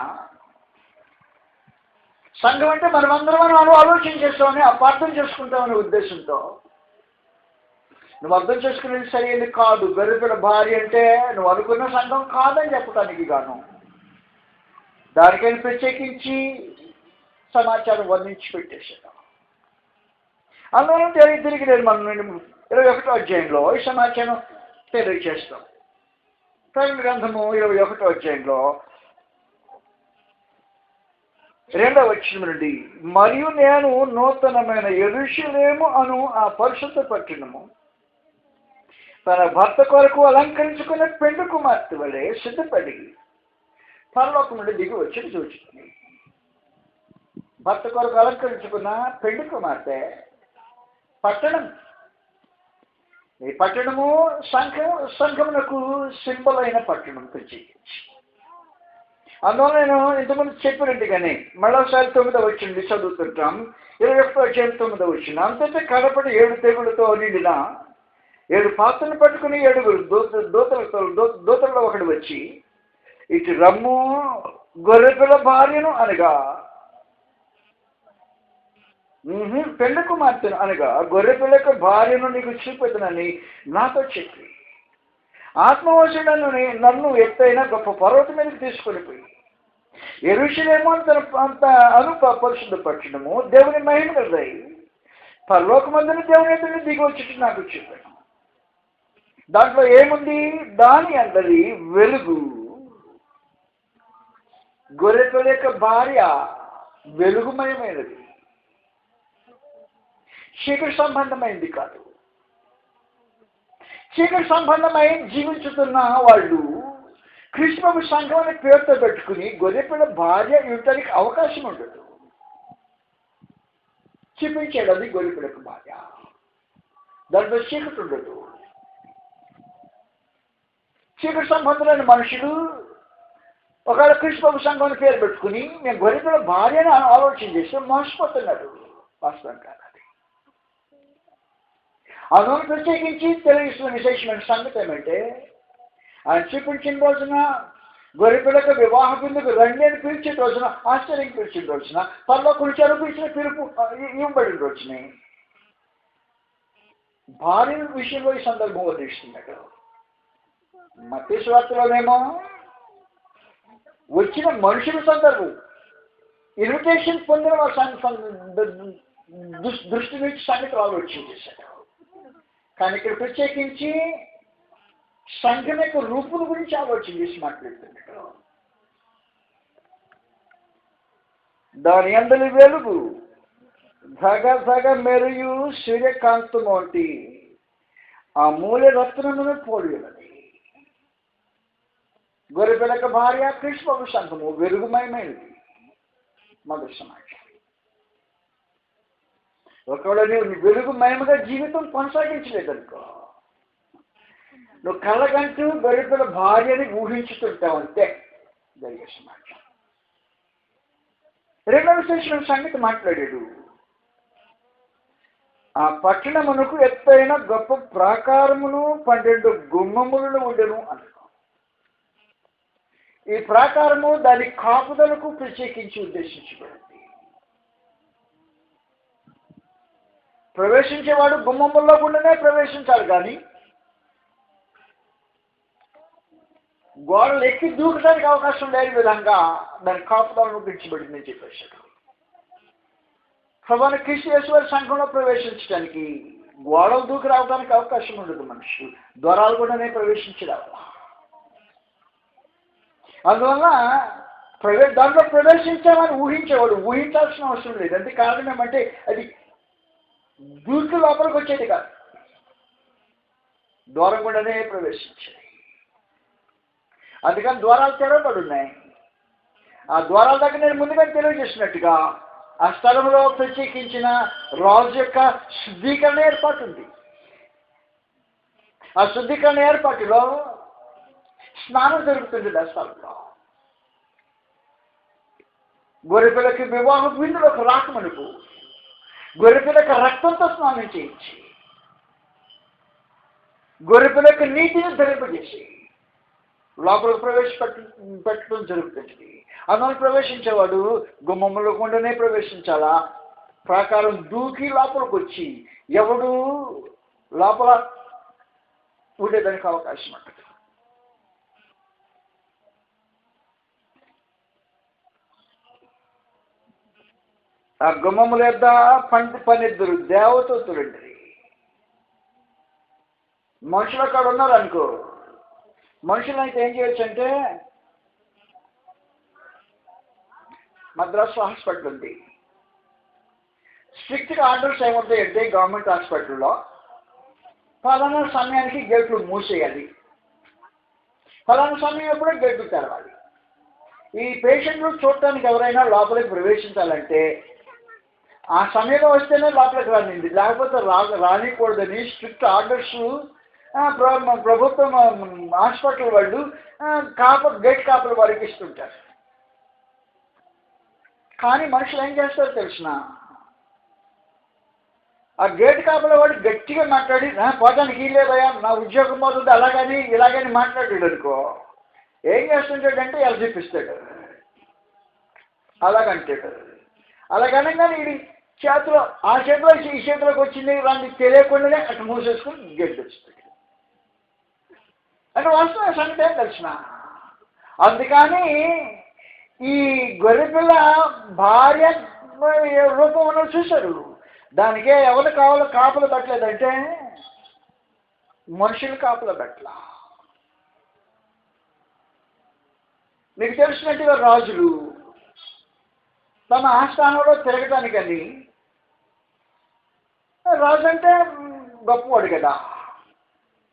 సంఘం అంటే మనమందరం ఆలోచన చేస్తామని, అపార్థం చేసుకుంటామనే ఉద్దేశంతో నువ్వు అర్థం చేసుకునేది సరైనది కాదు. గొర్రెపిల్ల భార్య అంటే నువ్వు అనుకున్న సంఘం కాదని చెప్పడానికి గాను దానికైనా ప్రత్యేకించి సమాచారం వర్ణించి పెట్టేసాను. అందువల్ల తిరిగి నేను మనం 21వ అధ్యాయంలో ఈ సమాచారం తెలియజేస్తాం. ప్రకటన గ్రంథము 21వ అధ్యాయంలో 2వ వచనం నుండి, మరియు నేను నూతనమైన యెరూషలేము అను ఆ పరిశుద్ధ పట్టణము తన భర్త కొరకు అలంకరించుకున్న పెండు కుమార్తె వలె సిద్ధపడి పరలోకం నుండి దిగి వచ్చి చూచింది. భర్త కొరకు అలంకరించుకున్న పెండు కుమార్తె పట్టణం. ఈ పట్టణము సంఘమునకు సింబల్ అయిన పట్టణం ప్రత్యేకించి. అందువల్ల నేను ఇంతకుముందు చెప్పినట్టుగానే మరోసారి 9వ వచనం చదువుతుంటాం. 21వ అధ్యాయం 9వ వచనం, అంతటా కడపడి 7 తెగులతో నిండిన 7 పాత్రలు పట్టుకుని 7 దూతలలో ఒకడు వచ్చి, ఇటు రమ్ము, గొర్రెపిల్ల భార్యను అనగా పెండ్లి కుమార్తెను అనగా గొర్రెపిల్ల యొక్క భార్యను నీకు చూపెదనని నాతో చెప్పి ఆత్మవశుడను నన్ను ఎత్తైన గొప్ప పర్వతం మీదకి తీసుకొని పోయి యెరూషలేము అంత పరిశుద్ధ పట్టణము దేవుని మహిమ కలదై పరలోకమందున దేవుని ఎదురు దిగి వచ్చి నాకు చెప్పాను. దాంట్లో ఏముంది? దాని అందరి వెలుగు. గొర్రెపిల్ల యొక్క భార్య వెలుగుమయమైనది, చీకటి సంబంధమైంది కాదు. చీకటి సంబంధమై జీవించుతున్న వాళ్ళు క్రీస్తు సంఘం అనే పేరుతో పెట్టుకుని గొర్రెపిల్ల భార్య ఇవ్వడానికి అవకాశం ఉండదు. చూపించాడు అది గొర్రెపిల్లకు భార్య, దాంట్లో చీకటి ఉండదు. చీకటి సంబంధులైన మనుషులు ఒకవేళ క్రీస్తు సంఘం పేరు పెట్టుకుని మేము గొర్రెపిల్ల భార్య అని ఆలోచన చేస్తే మోసపోతున్నారు. వాస్తవం కాదు. అందువల్ల ప్రత్యేకించి తెలియజేస్తున్న విశేషమైన సంగతి ఏమంటే, ఆయన చూపించిన రోజున గొర్రెపిల్లకు వివాహ బిందుకు రండి అని పిలిచిన రోజున, ఆశ్చర్యం పిలిచిన రోజున, పరలోకం పిలిచిన పిలుపు ఇవ్వబడిన రోజునే భార్య విషయంలో ఈ సందర్భం వర్ణిస్తున్నాడు. మత్తయి సువార్తలోనేమో వచ్చిన మనుషుల సందర్భం, ఇన్విటేషన్ పొందిన వారి దృష్టి నుంచి సంగతి ఆలోచన చేశాడు. కానీ ఇక్కడ ప్రత్యేకించి సంఘం యొక్క రూపుల గురించి ఆలోచన చేసి మాట్లాడుతున్నాడు. దాని అందరి వెలుగు ధగ మెరియు సూర్యకాంతము వంటి అమూల్య రత్నమును పోలి ఉన్నది. గొర్రెపిల్ల భార్య క్రీస్తు సంఘము వెలుగుమయమైనది. మొదటి సమాచారం. ఒకవేళ నువ్వు వెలుగుమయముగా జీవితం కొనసాగించలేదనుకో, నువ్వు కళ్ళగంటూ గొర్రెపిల్ల భార్యని ఊహించుతుంటావు అంతే. జరిగే సమాచారం. రెండవ విశేషమైన సంగతి మాట్లాడాడు. ఆ పట్టణమునకు ఎత్తైన గొప్ప ప్రాకారమును 12 గుమ్మములను ఉండెను అన్నాడు. ఈ ప్రాకారము దాని కాపుదలకు ప్రత్యేకించి ఉద్దేశించబడింది. ప్రవేశించేవాడు గుమ్మముల్లో గుండెనే ప్రవేశించాలి, కానీ గోడలు ఎక్కి దూకడానికి అవకాశం లేని విధంగా దాని కాపుదలను విడిచిపెట్టిందని చెప్పేశాడు. ప్రభువైన క్రీస్తు యేసు వారి సంఘంలో ప్రవేశించడానికి గోడలు దూకి రావడానికి అవకాశం ఉండదు. మనుషులు ద్వారాలు కూడానే ప్రవేశించి రావాలి. అందువల్ల దాంట్లో ప్రవేశించామని ఊహించేవాడు. ఊహించాల్సిన అవసరం లేదు. అంతే కారణం ఏమంటే అది దూకి లోపలికి వచ్చేది కాదు, ద్వారం కూడానే ప్రవేశించేది. అందుకని ద్వారాలు తెరవబడి ఉన్నాయి. ఆ ద్వారాల దగ్గర నేను ముందుగా తెలియజేసినట్టుగా ఆ స్థలంలో ప్రత్యేకించిన రాజు యొక్క శుద్ధీకరణ ఏర్పాటు ఉంది. ఆ శుద్ధీకరణ ఏర్పాటులో స్నానం జరుగుతుంది. ఆ స్థలంలో గొర్రెపిల్లకి వివాహ విందులోకి రాకమనుకు గొర్రెపిల్లకి రక్తంతో స్నానం చేయించి గొర్రెపిల్లకి నీటిని ధరింపజేసి లోపలికి పెట్టడం జరుగుతుంది. అందులో ప్రవేశించేవాడు గుమ్మముల గుండెనే ప్రవేశించాలా. ప్రాకారం దూకి లోపలికి వచ్చి ఎవడు లోపల ఉండేదానికి అవకాశం ఉంటుంది. ఆ గుమ్మముల యొద్ద 12 దేవదూతలుండి. మనుషులు అక్కడ ఉన్నారు అనుకో. మనుషులు అయితే ఏం చేయొచ్చు అంటే, మద్రాసు హాస్పిటల్ ఉంది. స్ట్రిక్ట్గా ఆర్డర్స్ ఏమవుతాయంటే గవర్నమెంట్ హాస్పిటల్లో ఫలానా సమయానికి గేట్లు మూసేయాలి, ఫలానా సమయం ఎప్పుడో గేట్లు తెరవాలి. ఈ పేషెంట్లు చూడటానికి ఎవరైనా లోపలికి ప్రవేశించాలంటే ఆ సమయంలో వస్తేనే లోపలికి రానింది, లేకపోతే రానికూడదని స్ట్రిక్ట్ ఆర్డర్స్ ప్రభుత్వం హాస్పిటల్ వాళ్ళు గేట్ కాపల వారికి ఇస్తుంటారు. కానీ మనుషులు ఏం చేస్తారో తెలిసిన, ఆ గేట్ కాపల వాడు గట్టిగా మాట్లాడి పోతానికి లేదయా నా ఉద్యోగం పోతుంది అలాగని ఇలాగని మాట్లాడాడు అనుకో, ఏం చేస్తుంటాడంటే ఎలా చూపిస్తాడు, అలాగంటాడు. అలాగనగానే ఇది చేతిలో ఆ చేతిలో ఈ చేతిలోకి వచ్చింది దానికి తెలియకుండానే అటు మూసేసుకుని గేట్ తెచ్చుతాడు. అంటే వాస్తవ సంగతి ఏం తెలిసిన. అందుకని ఈ గొర్రెపిల్ల భార్య రూపంలో చూశారు. దానికే ఎవరు కావాలో కాపలు పెట్టలేదంటే మనుషులు కాపలు పెట్టలా. మీకు తెలిసినట్టుగా రాజులు తమ ఆస్థానంలో తిరగటానికని, రాజు అంటే గొప్పవాడు కదా,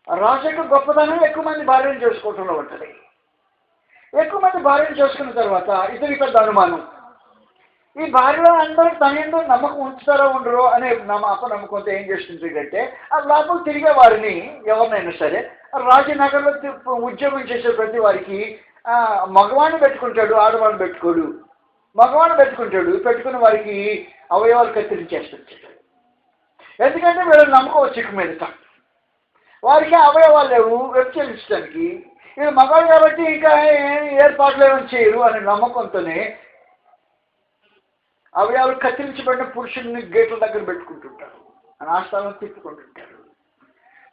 రాజు యొక్క గొప్పతనం ఎక్కువ మంది భార్యను చేసుకోవటంలో ఉంటుంది. ఎక్కువ మంది భార్యను చేసుకున్న తర్వాత ఇతని పెద్ద అనుమానం, ఈ భార్యలో అందరూ తన ఎందు నమ్మకం ఉంచుతారో ఉండరో అనే అపనమ్మకంతో ఏం చేస్తుందంటే ఆ లోపల తిరిగే వారిని ఎవరినైనా సరే రాజనగర్లో ఉద్యోగం చేసే ప్రతి వారికి మగవాడిని పెట్టుకుంటాడు, ఆడవాడిని పెట్టుకోడు. మగవాడిని పెట్టుకున్న వారికి అవయవాలు కత్తిరించేస్తుంటాడు. ఎందుకంటే వీళ్ళని నమ్మకం చిక్కు మీదట, వారికి అవయవాలు లేవు వ్యక్తించడానికి. ఇది మగవాడు కాబట్టి ఇంకా ఏర్పాట్లు ఏమైనా చేయరు అనే నమ్మకంతోనే అవయవాలు కత్తిరించబడిన పురుషుడిని గేట్ల దగ్గర పెట్టుకుంటుంటారు, ఆస్థానం తిప్పుకుంటుంటారు.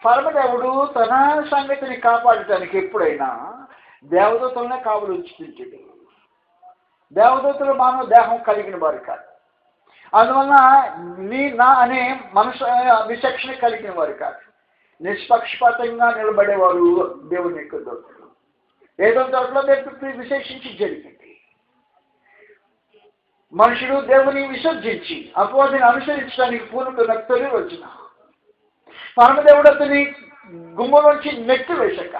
పరమదేవుడు తన సంగతిని కాపాడటానికి ఎప్పుడైనా దేవదూతలనే కావలు ఉంచుతుంటాడు. దేవదూతలు మానవ దేహం కలిగిన వారు కాదు, అందువలన నా అనే మనసు విచక్షణ కలిగిన వారు కాదు. నిష్పక్షపాతంగా నిలబడేవారు దేవుని యొక్క దూతలు. ఏదో చోట్ల విశేషించి జరిగింది. మనుషుడు దేవుని విసర్జించి అపవాదిని అనుసరించడానికి పూనుకున్న తొలి రోజున పరమదేవుడు అతని గుమ్మలోంచి నెట్టి వేశాక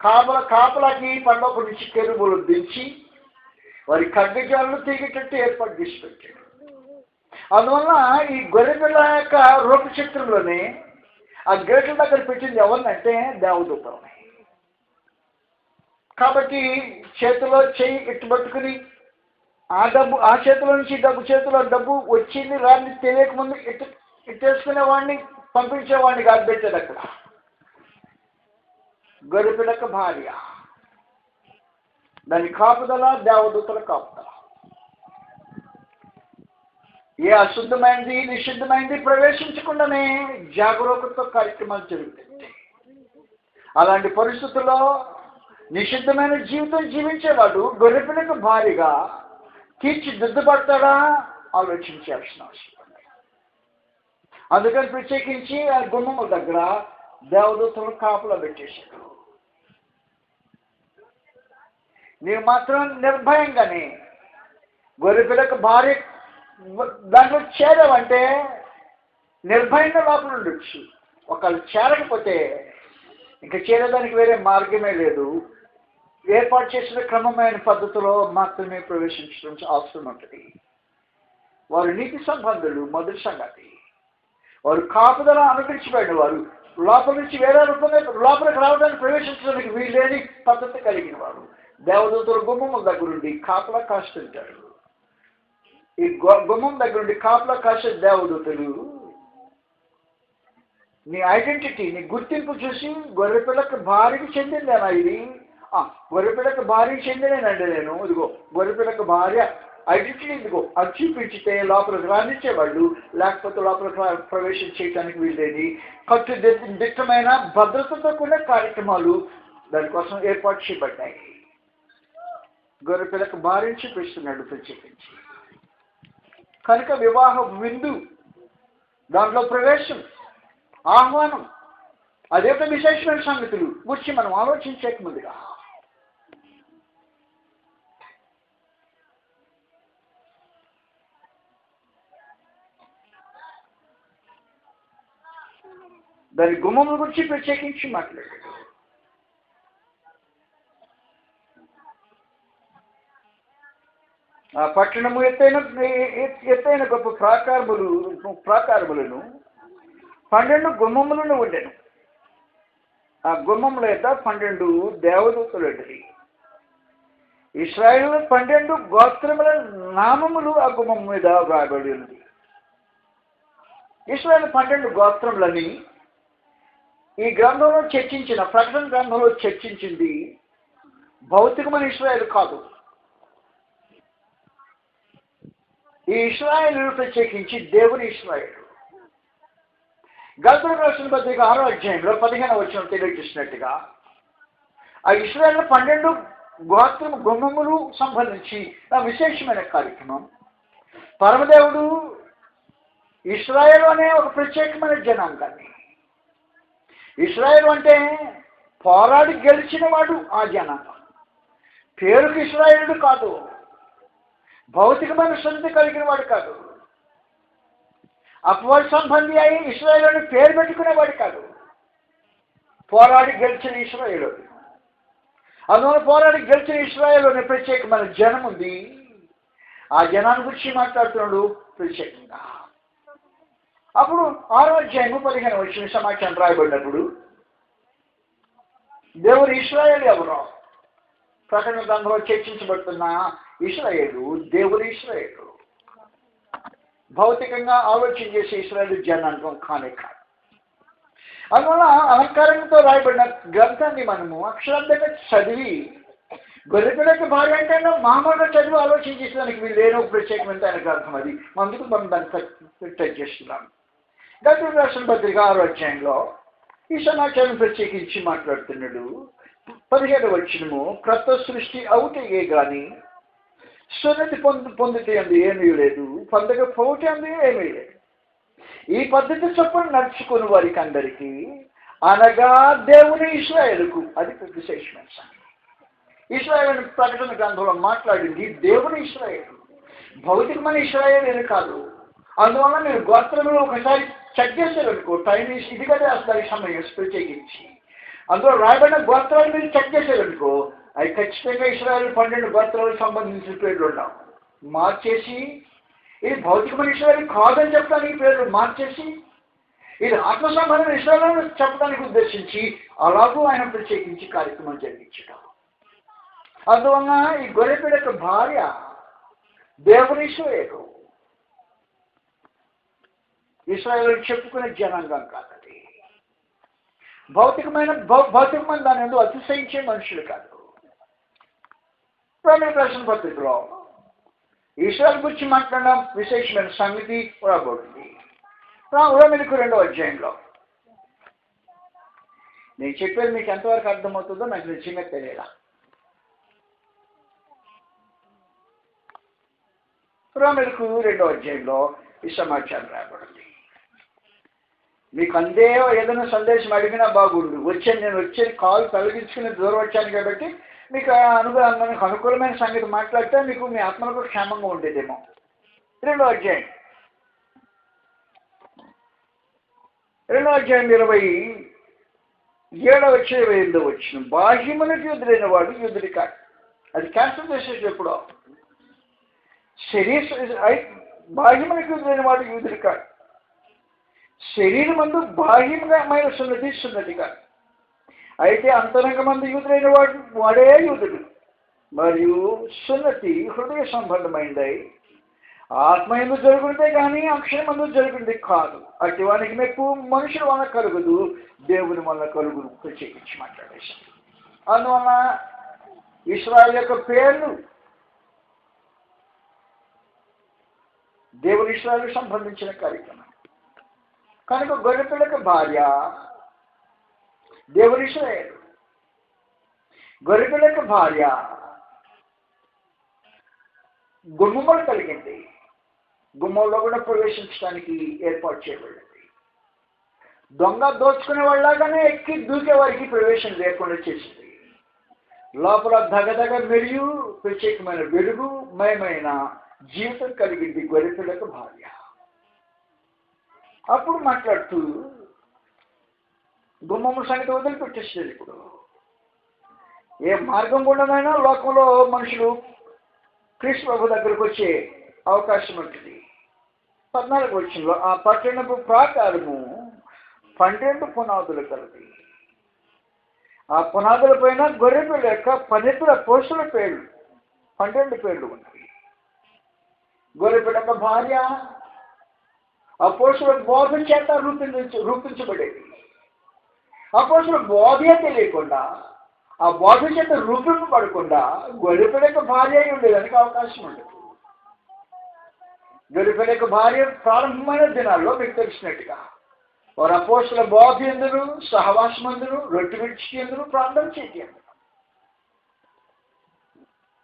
కాపలాకి పండగ నుంచి కెరూబులు దించి వారి ఖడ్గజాలను తిరిగేటట్టు ఏర్పాటు చేసి పెట్టాడు. అందువల్ల ఈ గొర్రెపిల్ల యొక్క రూపచిత్రంలోనే ఆ గేట్ల దగ్గర పెట్టింది ఎవరినంటే దేవదూతలని. కాబట్టి చేతిలో చెయ్యి ఎట్టుబట్టుకుని ఆ చేతిలో నుంచి చేతిలో డబ్బు వచ్చింది రాని తెలియకముందు ఇట్టేసుకునేవాడిని పంపించేవాడిని కాదు పెట్టేది. అక్కడ గొర్రెపిల్లక భార్య, దాని కాపుదల దేవదూతల కాపుదల. ఏ అశుద్ధమైంది నిషిద్ధమైంది ప్రవేశించకుండానే జాగరూకతతో కార్యక్రమాలు జరుగుతాయి. అలాంటి పరిస్థితుల్లో నిషిద్ధమైన జీవితం జీవించేవాడు గొర్రెపిల్లకి భారీగా తీర్చిదిద్దబడతాడా ఆలోచించాల్సిన అవసరం ఉంది. అందుకని ప్రత్యేకించి ఆ గుమ్మముల దగ్గర దేవదూతలు కాపలా పెట్టేశాడు. నీవు మాత్రం నిర్భయంగానే గొర్రెపిల్లకి భార్య దాంట్లో చేరావంటే నిర్భయంగా లోపల ఉండొచ్చు. ఒకళ్ళు చేరకపోతే ఇంకా చేరేదానికి వేరే మార్గమే లేదు. ఏర్పాటు చేసిన క్రమమైన పద్ధతిలో మాత్రమే ప్రవేశించడం అవసరం ఉంటుంది. వారు నీతి సంబంధులు మొదటి సంగతి. వారు కాపుదల అనుగ్రహించబడిన వారు లోపల నుంచి వేరే రూపంగా లోపలికి రావడానికి ప్రవేశించడానికి వీలేని పద్ధతి కలిగిన వారు. దేవదూతలు గుమ్మం దగ్గరుండి కాపలా కాస్తుంటారు. ఈ గుమ్మం దగ్గరుండి కాపలా కాసే దేవదూతలు నీ ఐడెంటిటీ, నీ గుర్తింపు చూసి గొర్రెపిల్లకి భార్యకి చెందిందేనా ఇది? గొర్రెపిల్లకి భార్యకి చెందినేనండి నేను. ఇదిగో గొర్రెపిల్లకి భార్య ఐడెంటిటీ ఇదిగో అది చూపించితే లోపలికి రానిచ్చేవాళ్ళు, లేకపోతే లోపలికి ప్రవేశం చేయడానికి వీళ్ళేది. దిట్టమైన భద్రతతో కూడిన కార్యక్రమాలు దానికోసం ఏర్పాటు చేయబడ్డాయి. గొర్రెపిల్లకి భార్యని చూపిస్తున్నాడు ప్రత్యేకించి. కనుక వివాహ విందు, దాంట్లో ప్రవేశం, ఆహ్వానం, అదే ఒక విశేషమైన సంగతులు గురించి మనం ఆలోచించక ముందుగా దాని గుమ్మముల గురించి ప్రత్యేకించి మాట్లాడాడు. ఆ పట్టణము ఎత్తైన గొప్ప ప్రాకారములను 12 గుమ్మములను ఉండెను. ఆ గుమ్మముల యొక్క 12 దేవదూతలు ఉండేవి. ఇశ్రాయేలు 12 గోత్రముల నామములు ఆ గుమ్మం మీద వ్రాయబడి ఉంది. ఇశ్రాయేలు 12 గోత్రములని ఈ గ్రంథంలో చర్చించిన, ప్రకటన గ్రంథంలో చర్చించింది భౌతికమైన ఇశ్రాయేలు కాదు. ఈ ఇశ్రాయేలు ప్రత్యేకించి దేవుని ఇశ్రాయేలు. గలతీయులకు రాసిన పత్రిక 6వ అధ్యాయంలో 15వ వచనం తెలియజేసినట్టుగా ఆ ఇశ్రాయేలు 12 గోత్రం గుమ్మములు సంబంధించి విశేషమైన కార్యక్రమం. పరమదేవుడు ఇశ్రాయేలు అనే ఒక ప్రత్యేకమైన జనాంగాన్ని, ఇశ్రాయేలు అంటే పోరాడి గెలిచిన వాడు ఆ జనాంగం. పేరుకి ఇశ్రాయేలుడు కాదు, భౌతికమైన సంగతి కలిగిన వాడు కాదు, అపవాది సంబంధి అయి ఇశ్రాయేలు అని పేరు పెట్టుకునేవాడు కాదు. పోరాడి గెలిచిన ఇశ్రాయేలు. అందువల్ల పోరాడి గెలిచిన ఇశ్రాయేలు అనే ప్రత్యేకమైన జనం ఉంది. ఆ జనాన్ని గురించి మాట్లాడుతున్నాడు ప్రత్యేకంగా. అప్పుడు 6వ అధ్యాయము 15వ వచనం సమాచారం రాయబడినప్పుడు దేవుడు ఇశ్రాయేలు ఎవరో ప్రకటన గ్రంథంలో చర్చించబడుతున్న ఇశ్రాయేలు దేవుడు ఇశ్రాయేలు. భౌతికంగా ఆలోచన చేసే ఇశ్రాయేలు జనాంగం కానే కాదు. అందువల్ల అలంకారంతో రాయబడిన గ్రంథాన్ని మనము అక్షరార్థంగా చదివి, గొర్రెపిల్లకి భార్య అంటే మామూలుగా చదివి ఆలోచన చేసేదానికి వీళ్ళు లేనో ప్రత్యేకమైన దానికి అర్థం. అది అందుకు మనం దాన్ని టచ్ చేస్తున్నాం. గలతీయులకు రాసిన పత్రిక 6వ అధ్యాయంలో ఈ సమాచారం ప్రత్యేకించి మాట్లాడుతున్నాడు. 17వ వచనము, క్రొత్త సృష్టి అవుటే గాని సున్నతి పొందితే అందు ఏమీ లేదు, పొందకపోతే అందు ఏమీ లేదు. ఈ పద్ధతి చొప్పున నడుచుకుని వారికి అందరికీ, అనగా దేవుని ఇశ్రాయేలుకు, అది విశేషమైన సంగతి. ఇశ్రాయేలు ప్రకటన గ్రంథంలో మాట్లాడింది దేవుని ఇశ్రాయేలు, భౌతికమైన ఇశ్రాయేలు అని కాదు. అందువల్ల మీరు గోత్రంలో ఒకసారి చెక్ చేశారనుకో, టైం ఇది కదా అసలు సమయం ప్రత్యేకించి అందులో రాయబడిన గోత్రాలు మీరు చెక్ చేశారనుకో, అవి ఖచ్చితంగా ఇశ్రాయేలు 12 గోత్రాలకు సంబంధించిన పేర్లు ఉండవు. మార్చేసి ఇది భౌతికమైన ఇశ్రాయేలు కాదని చెప్పడానికి పేర్లు మార్చేసి ఇది ఆత్మ సంబంధమైన ఇశ్రాయేలు చెప్పడానికి ఉద్దేశించి అలాగూ ఆయన ప్రత్యేకించి కార్యక్రమం జరిగించడం. అందువలన ఈ గొర్రెపిల్ల భార్య దేవుని ఇశ్రాయేలు. ఇశ్రాయేలు చెప్పుకునే జనాంగం కాదది. భౌతికమైన దాని ఎందుకు అతిశయించే మనుషులు కాదు. ప్రకటన పత్రికలో ఇశ్రాయేలు గురించి మాట్లాడిన విశేషమైన సంగతి రాబోతుంది. రోమీయులకు 2వ అధ్యాయంలో నేను చెప్పేది మీకు ఎంతవరకు అర్థమవుతుందో నాకు నిజంగా తెలియదా. రోమీయులకు 2వ అధ్యాయంలో ఈ సమాచారం రాబడింది. మీకు అందే ఏదైనా సందేశం అడిగినా బాగుండు, నేను వచ్చేది కాల్ తొలగించుకుని దూరం వచ్చాను కాబట్టి మీకు మనకు అనుకూలమైన సంగతి మాట్లాడితే మీకు మీ ఆత్మలకు క్షేమంగా ఉండేదేమో. 2వ అధ్యాయం 27-28 వచ్చిన బాహ్యమునకు యుద్ధులైన వాడు యుద్ధుడి కాదు. అది క్యాన్సల్ చేసేది ఎప్పుడో. బాహ్యమునకు యుద్ధులైన వాడు యుద్ధుడి కాదు. శరీరమందు బాహ్యమైన సున్నతి కాదు. అయితే అంతరంగమందు యూదులైన వాడే యూదుడు. మరియు సున్నతి హృదయ సంబంధమైందై ఆత్మయందు జరుగుతుందే కానీ అక్షరమందు జరుగుతుంది కాదు. అటు వానికి మెప్పు మనుషుల వల్ల కలుగుదు, దేవుని వల్ల కలుగును ప్రత్యేకించి మాట్లాడేశాను. అందువల్ల ఇశ్రాయేలు యొక్క పేర్లు దేవుని ఇశ్రాయేలుకు సంబంధించిన కార్యక్రమం కనుక గొర్రెపిల్లకి భార్య దేవుని ఇశ్రాయేలు, గొర్రెపిల్లకి భార్య గుమ్మములు కలిగింది, గుమ్మంలో కూడా ప్రవేశించడానికి ఏర్పాటు చేయబడింది. దొంగ దోచుకునే వాళ్ళగానే ఎక్కి దూకే వారికి ప్రవేశం లేకుండా చేసింది. లోపల దగదగ మెరియు ప్రత్యేకమైన వెలుగు మయమైన జీవితం కలిగింది గొర్రెపిల్లకు భార్య. అప్పుడు మాట్లాడుతూ గుమ్మము సంగతి వదిలిపెట్టేసేది. ఇప్పుడు ఏ మార్గం గుండానైనా లోకంలో మనుషులు క్రీస్తు ప్రభు దగ్గరకు వచ్చే అవకాశం ఉంటుంది. 14 వచనంలో ఆ పట్టణపు ప్రాకారము 12 పునాదులు కలది. ఆ పునాదుల పైన గొర్రెపిల్ల యొక్క 12 అపోస్తలుల పేర్లు 12 పేర్లు ఉన్నవి. గొర్రెపిల్ల యొక్క భార్య అపోస్తలుల బోధ చేత రూపించబడేది. అపోస్తలుల బోధే తెలియకుండా, ఆ బోధ చేత రూపింపబడకుండా గొర్రెపిల్ల యొక్క భార్య అయి ఉండేదానికి అవకాశం ఉండదు. గొర్రెపిల్ల యొక్క భార్య ప్రారంభమైన దినాల్లో మీకు తెలిసినట్టుగా వారు అపోస్తలుల బోధ ఎందును, సహవాసమందును, రొట్టె విడిచి ఎందును, ప్రార్థన చేతి ఎందును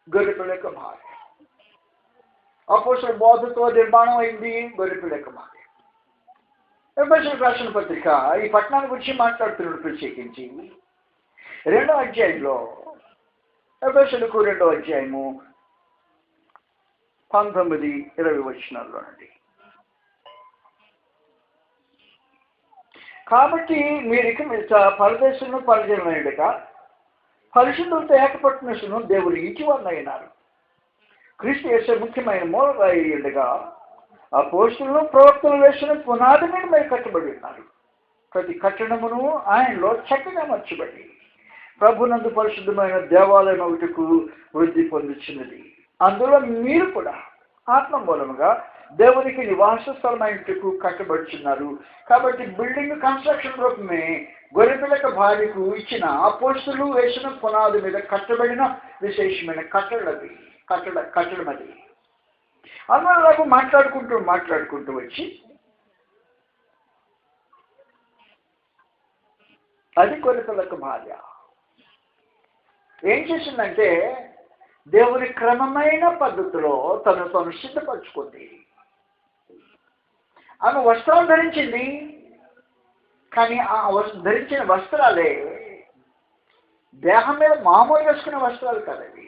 గొర్రెపిల్ల యొక్క భార్య. అపోస్తలుల బోధతో నిర్మాణం అయింది గొర్రెపిల్ల యొక్క భార్య. ఎఫెసీయులకు రాసిన పత్రిక ఈ పట్టణాన్ని గురించి మాట్లాడుతున్నాడు ప్రత్యేకించి 2వ అధ్యాయంలో. ఎఫెసీయులకు 2వ అధ్యాయము 19-20 వచనాల్లో అండి. కాబట్టి మీరు ఇక పరదేశంలో పరిచయమైనక పరిశుద్ధులతో ఏకపట్టినను దేవుడు ఇటీవలైనారు. క్రీస్తు యేసు ముఖ్యమైన మూలరాయి ఉండగా అపోస్తలులు ప్రవక్తలు వేసిన పునాది మీద మీరు కట్టబడి ఉన్నారు. ప్రతి కట్టడమును ఆయనలో చక్కగా మర్చబడి ప్రభునందు పరిశుద్ధమైన దేవాలయం ఒకటికు వృద్ధి పొందుచున్నది. అందులో మీరు కూడా ఆత్మ మూలముగా దేవునికి నివాస స్థలమైనట్టుకు కట్టబడుచున్నారు. కాబట్టి బిల్డింగ్ కన్స్ట్రక్షన్ రూపమే గొర్రెపిల్ల భార్యకు ఇచ్చిన అపోస్తలులు వేసిన పునాది మీద కట్టబడిన విశేషమైన కట్టడం అది. అందరూ మాట్లాడుకుంటూ వచ్చి అది గొర్రెపిల్ల భార్య ఏం చేసిందంటే దేవుని క్రమమైన పద్ధతిలో తను సిద్ధపరచుకుంది. ఆమె వస్త్రాలు ధరించింది, కానీ ఆ ధరించిన వస్త్రాలే దేహం మీద మామూలు వేసుకునే వస్త్రాలు కాదవి.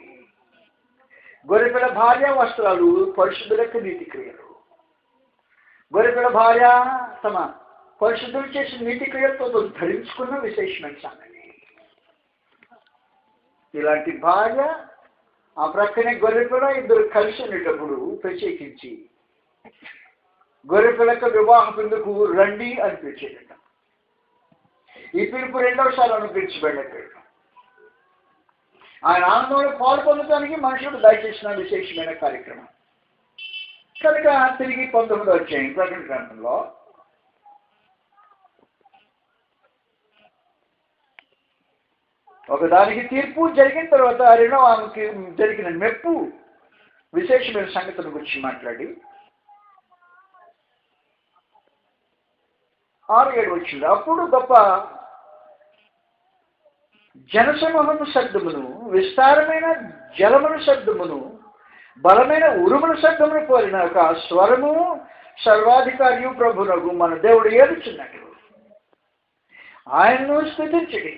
గొర్రెపిల్ల భార్య వస్త్రాలు పరిశుద్ధులకు నీతి క్రియలు. గొర్రెపిల్ల భార్య తమ పరిశుద్ధులు చేసిన నీతి క్రియలతో ధరించుకున్న విశేషమైన సంగతి. ఇలాంటి భార్య ఆ ప్రక్కనే గొర్రెపిల్ల ఇద్దరు కలిసి ఉండేటప్పుడు ప్రత్యేకించి గొర్రెపిల్లకు వివాహ పిలుపుకు రండి అని పిలిచేదట. ఈ పిలుపు 2వ సార్లు పిలిచిపెట్టాడు. ఆయన ఆనందంలో పాల్పొందడానికి మనుషులకు దయచేసిన విశేషమైన కార్యక్రమం కనుక తిరిగి 19వ అధ్యాయం ప్రకటన గ్రంథంలో ఒకదానికి తీర్పు జరిగిన తర్వాత రెండవ ఆమెకి జరిగిన మెప్పు విశేషమైన సంగతుల గురించి మాట్లాడి 6-7 వచ్చింది. అప్పుడు గొప్ప జనసమూహము శబ్దమును, విస్తారమైన జలముల శబ్దమును, బలమైన ఉరుముల శబ్దమును పోలిన ఒక స్వరము సర్వాధికారియు ప్రభునగు మన దేవుడు ఏలుచున్నట్టు ఆయన్ను స్తుతించుడి.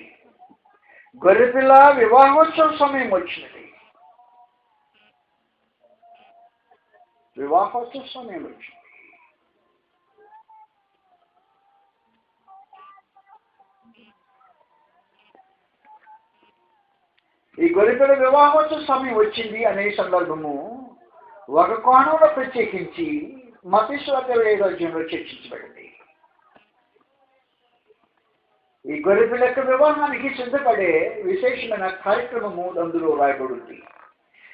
గొర్రెపిల్ల వివాహోత్సవ సమయం వచ్చినది. వివాహోత్సవ సమయం వచ్చింది. ఈ గొర్రెపిల్ల వివాహోత్సవ సమయం వచ్చింది అనే సందర్భము ఒక కోణంలో ప్రత్యేకించి మత్తయి 25 చర్చించబడింది. ఈ గొర్రెపిల్ల యొక్క వివాహానికి సిద్ధపడే విశేషమైన కార్యక్రమము అందులో రాయబడింది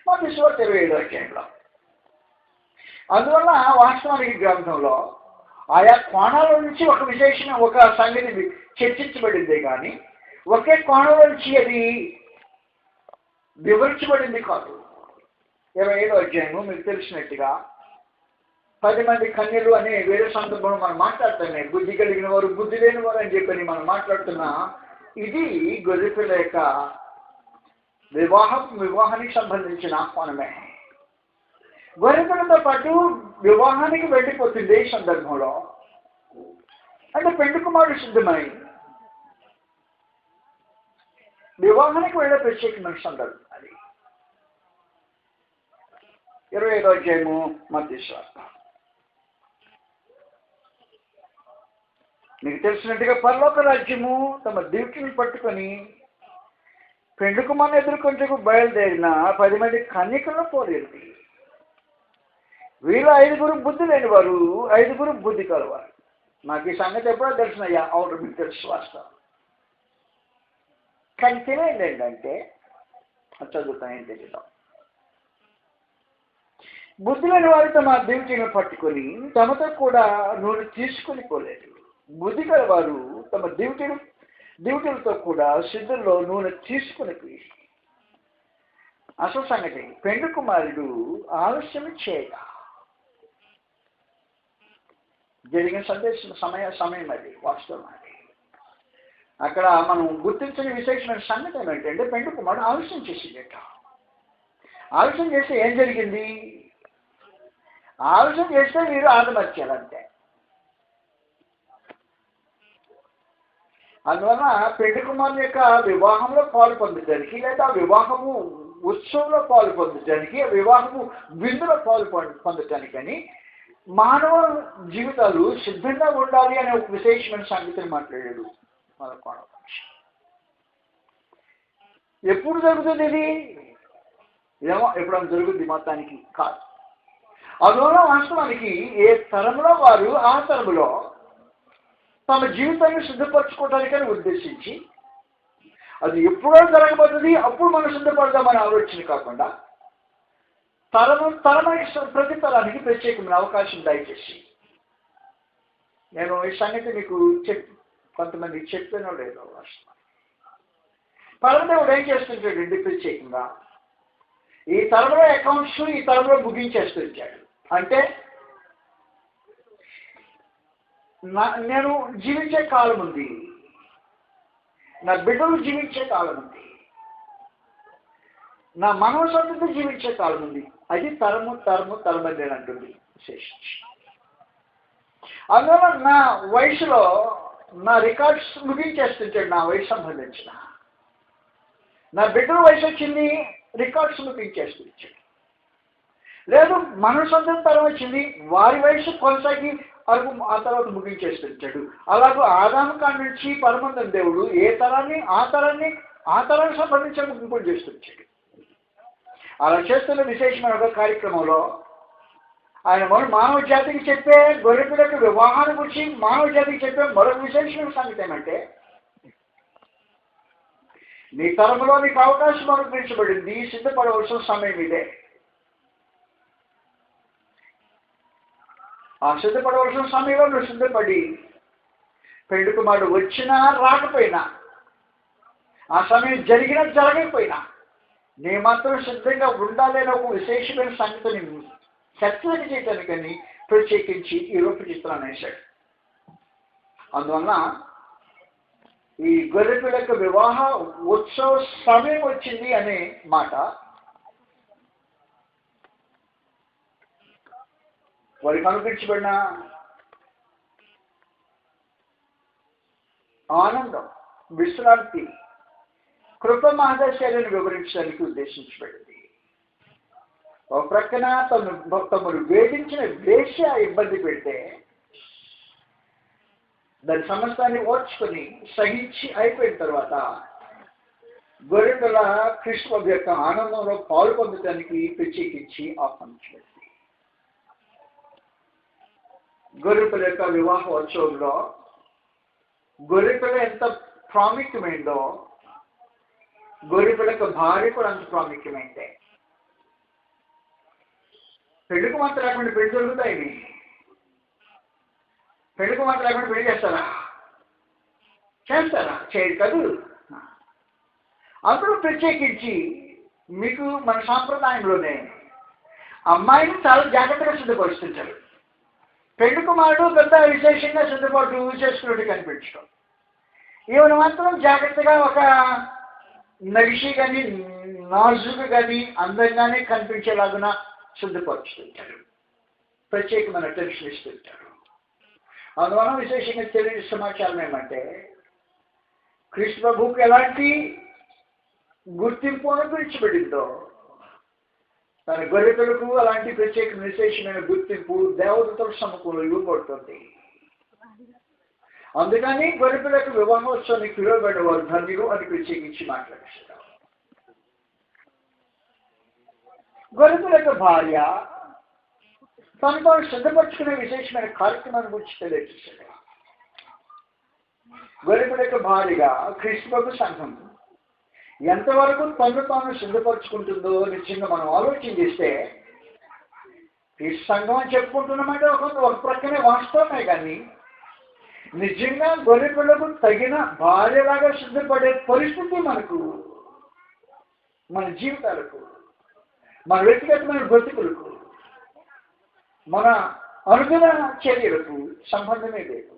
మత్తయి 25 అందువల్ల వాస్తవానికి గ్రంథంలో ఆయా కోణాల నుంచి ఒక విశేషమైన ఒక సంగతి చర్చించబడిందే కానీ ఒకే కోణంలో నుంచి అది వివరించబడింది కాదు. 25వ అధ్యాయము మీకు తెలిసినట్టుగా 10 మంది కన్యలు అనే వేరే సందర్భంలో మనం మాట్లాడుతున్నాయి. బుద్ధి కలిగిన వారు బుద్ధి లేని వారు అని చెప్పని మనం మాట్లాడుతున్నా ఇది గొర్రెపిల్ల యొక్క వివాహానికి సంబంధించిన ఆహ్వానమే. గొర్రెపిల్లతో పాటు వివాహానికి వెళ్ళిపోతుంది ఈ సందర్భంలో. అంటే పెండ్లి కుమారుడు సిద్ధమై వివాహానికి వెళ్ళే ప్రత్యేకమైన సందర్భం అది. 25వ అధ్యాయము మత్తయి సువార్త. మీకు తెలిసినట్టుగా పరలోక రాజ్యము తమ దివిటిని పట్టుకొని పెండ్లి కుమారుని ఎదుర్కొంటకు బయలుదేరిన 10 మంది కన్యకలను పోలేదు. వీళ్ళు 5 బుద్ధి లేని వారు, 5 బుద్ధి కలవారు. నాకు ఈ సంగతి ఎప్పుడో తెలిసినయ్యా. అవును, మీకు తెలుసు వాస్తవం. కానీ తెలియదు ఏంటంటే చదువుతాం ఏం తెలియదు. బుద్ధి లేని వారు తమ దివిటిని పట్టుకొని తమతో కూడా నూనె తీసుకొని పోలేదు. బుద్ధి గల వారు తమ దివిటీలతో కూడా సిద్ధంలో నూనె తీసుకుని పోయి. అసలు సంగతి పెండ్లి కుమారుడు ఆలస్యం చేయగా జరిగిన సమయం అది వాస్తవం. అది అక్కడ మనం గుర్తించిన విశేషమైన సంగతి ఏమిటంటే పెండ్లి కుమారుడు ఆలస్యం చేసిందట. ఆలస్యం చేస్తే ఏం జరిగింది? ఆలస్యం చేస్తే మీరు ఆదమర్చారంతే. అందువల్ల పెళ్లి కుమారుని యొక్క వివాహంలో పాలు పొందడానికి లేదా వివాహము ఉత్సవంలో పాలు పొందడానికి వివాహము విందులో పాలు పొందటానికని మానవ జీవితాలు సిద్ధంగా ఉండాలి అనే ఒక విశేషమైన సంగతిని మాట్లాడాడు మన కోణ. ఎప్పుడు జరుగుతుంది ఇది? ఏమో ఎప్పుడైనా జరుగుద్ది, మొత్తానికి కాదు. అందువల్ల వాస్తవానికి ఏ తరంలో వారు ఆ తరంలో తమ జీవితాన్ని సిద్ధపరచుకోవడానికని ఉద్దేశించి అది ఎప్పుడో జరగబోతుంది అప్పుడు మనం సిద్ధపడదామనే ఆలోచన కాకుండా ప్రతి తరానికి ప్రత్యేకమైన అవకాశం దయచేసి నేను ఈ సంగతి మీకు కొంతమందికి చెప్పానో లేదో. పరమదేవుడు ఏం చేస్తుంటాడండి ప్రత్యేకంగా ఈ తరంలో అకౌంట్స్ ఈ తరంలో ముగించేస్తుంటాడు. అంటే నేను జీవించే కాలం ఉంది, నా బిడ్డలు జీవించే కాలం ఉంది, నా మనవ సంతతి జీవించే కాలం ఉంది. అది తరమని అంటుంది విశేషించి. అందువల్ల నా వయసులో నా రికార్డ్స్ ముగించేస్తుంటాడు. నా వయసు సంబంధించిన నా బిడ్డల వయసు వచ్చింది, రికార్డ్స్ ముగించేస్తుంటాడు. లేదు మనవ సంతతి తరం వచ్చింది, వారి వయసు కొనసాగి అరకు ఆ తర్వాత ముగించేస్తుంటాడు. అలాగే ఆదాము కాడి నుంచి పరమందం దేవుడు ఏ తరాన్ని ఆ తరానికి సంబంధించిన ముగింపులు చేస్తుంటాడు. అలా చేస్తున్న విశేషమైన ఒక కార్యక్రమంలో ఆయన మానవ జాతికి చెప్పే గొర్రెపిల్లకి వివాహాన్ని గురించి మానవ జాతికి చెప్పే మరొక విశేషమైన సంగతి ఏమంటే నీ తరంలో నీకు అవకాశం అనుగ్రహించబడింది, సిద్ధపడవలసిన సమయం ఇదే. ఆ సిద్ధపడవలసిన సమయంలో నువ్వు సిద్ధపడి పెళ్లి కుమారుడు వచ్చినా రాకపోయినా ఆ సమయం జరిగినా జరగకపోయినా నీ మాత్రం సిద్ధంగా ఉండాలని ఒక విశేషమైన సంగతిని చర్చలు చేయటానికని ప్రత్యేకించి ఈ రూపచిత్రాన్ని వేశాడు. అందువల్ల ఈ గొర్రెపిల్ల యొక్క వివాహ ఉత్సవ సమయం వచ్చింది అనే మాట వారికి అనుగ్రహించబడిన ఆనందం, విశ్రాంతి, కృప మహదశైలిని వివరించడానికి ఉద్దేశించబడింది. ఒక ప్రక్కన తమను వేధించిన వేశ్య ఇబ్బంది పెడితే దాని సమస్తాన్ని ఓర్చుకొని సహించి అయిపోయిన తర్వాత గొర్రెపిల్ల క్రీస్తు యొక్క ఆనందంలో పాలు పొందడానికి ప్రత్యేకించి ఆహ్వానించబడింది. గొర్రెపిల్ల యొక్క వివాహోత్సవంలో గొర్రెపిల్ల ఎంత ప్రాముఖ్యమైందో గొర్రెపిల్ల యొక్క భార్య కూడా అంత ప్రాముఖ్యమైందే. పెళ్లికి మాత్రం లేకుండా పెళ్లి జరుగుతాయి. పెళ్లికి మాత్రం లేకుండా పెళ్లి చేస్తారా? చేయరు కాదు. అందరూ ప్రత్యేకించి మీకు మన సాంప్రదాయంలోనే అమ్మాయిని చాలా జాగ్రత్తగా సిద్ధపరుస్తుంటారు. పెళ్లి కుమారుడు పెద్ద విశేషంగా సిద్ధపాటు చేసుకున్నట్టు కనిపించడం, ఈవెన మాత్రం జాగ్రత్తగా ఒక నగిషి కానీ నాజుకు కానీ అందంగానే కనిపించేలాగున సిద్ధపరుస్తుంటారు. ప్రత్యేకమైన అటెన్షన్ ఇస్తుంటారు. అందువల్ల విశేషంగా తెలియని సమాచారం ఏమంటే క్రీస్తు ప్రభువుకు ఎలాంటి గుర్తింపు అనుగ్రహించబడిందో తన గొర్రెపిల్లకు అలాంటి ప్రత్యేక విశేషమైన గుర్తింపు దేవతల సముఖంలో ఇవ్వబడుతుంది. అందుకని గొర్రెపిల్లకు వివాహోత్సవానికి పిలువబడిన వారు ధన్యులు అని ప్రత్యేకించి మాట్లాడిస్తారు. గొర్రెపిల్ల యొక్క భార్య తను తాను సిద్ధపరచుకునే విశేషమైన కార్యక్రమాన్ని గురించి తెలియజేశాడు. గొర్రెపిల్ల యొక్క భార్యగా క్రీస్తు ప్రభు సంఘం ఎంతవరకు తను తాను సిద్ధపరచుకుంటుందో నిజంగా మనం ఆలోచన చేస్తే క్రీస్తు సంఘం అని చెప్పుకుంటున్నామంటే ఒక ప్రక్కనే వాస్తవమే, కానీ నిజంగా గొర్రెపిల్లకు తగిన భార్యలాగా సిద్ధపడే పరిస్థితి మనకు, మన జీవితాలకు, మన వ్యక్తిగతమైన బ్రతుకులకు, మన అనుదిన చర్యలకు సంబంధమే లేదు.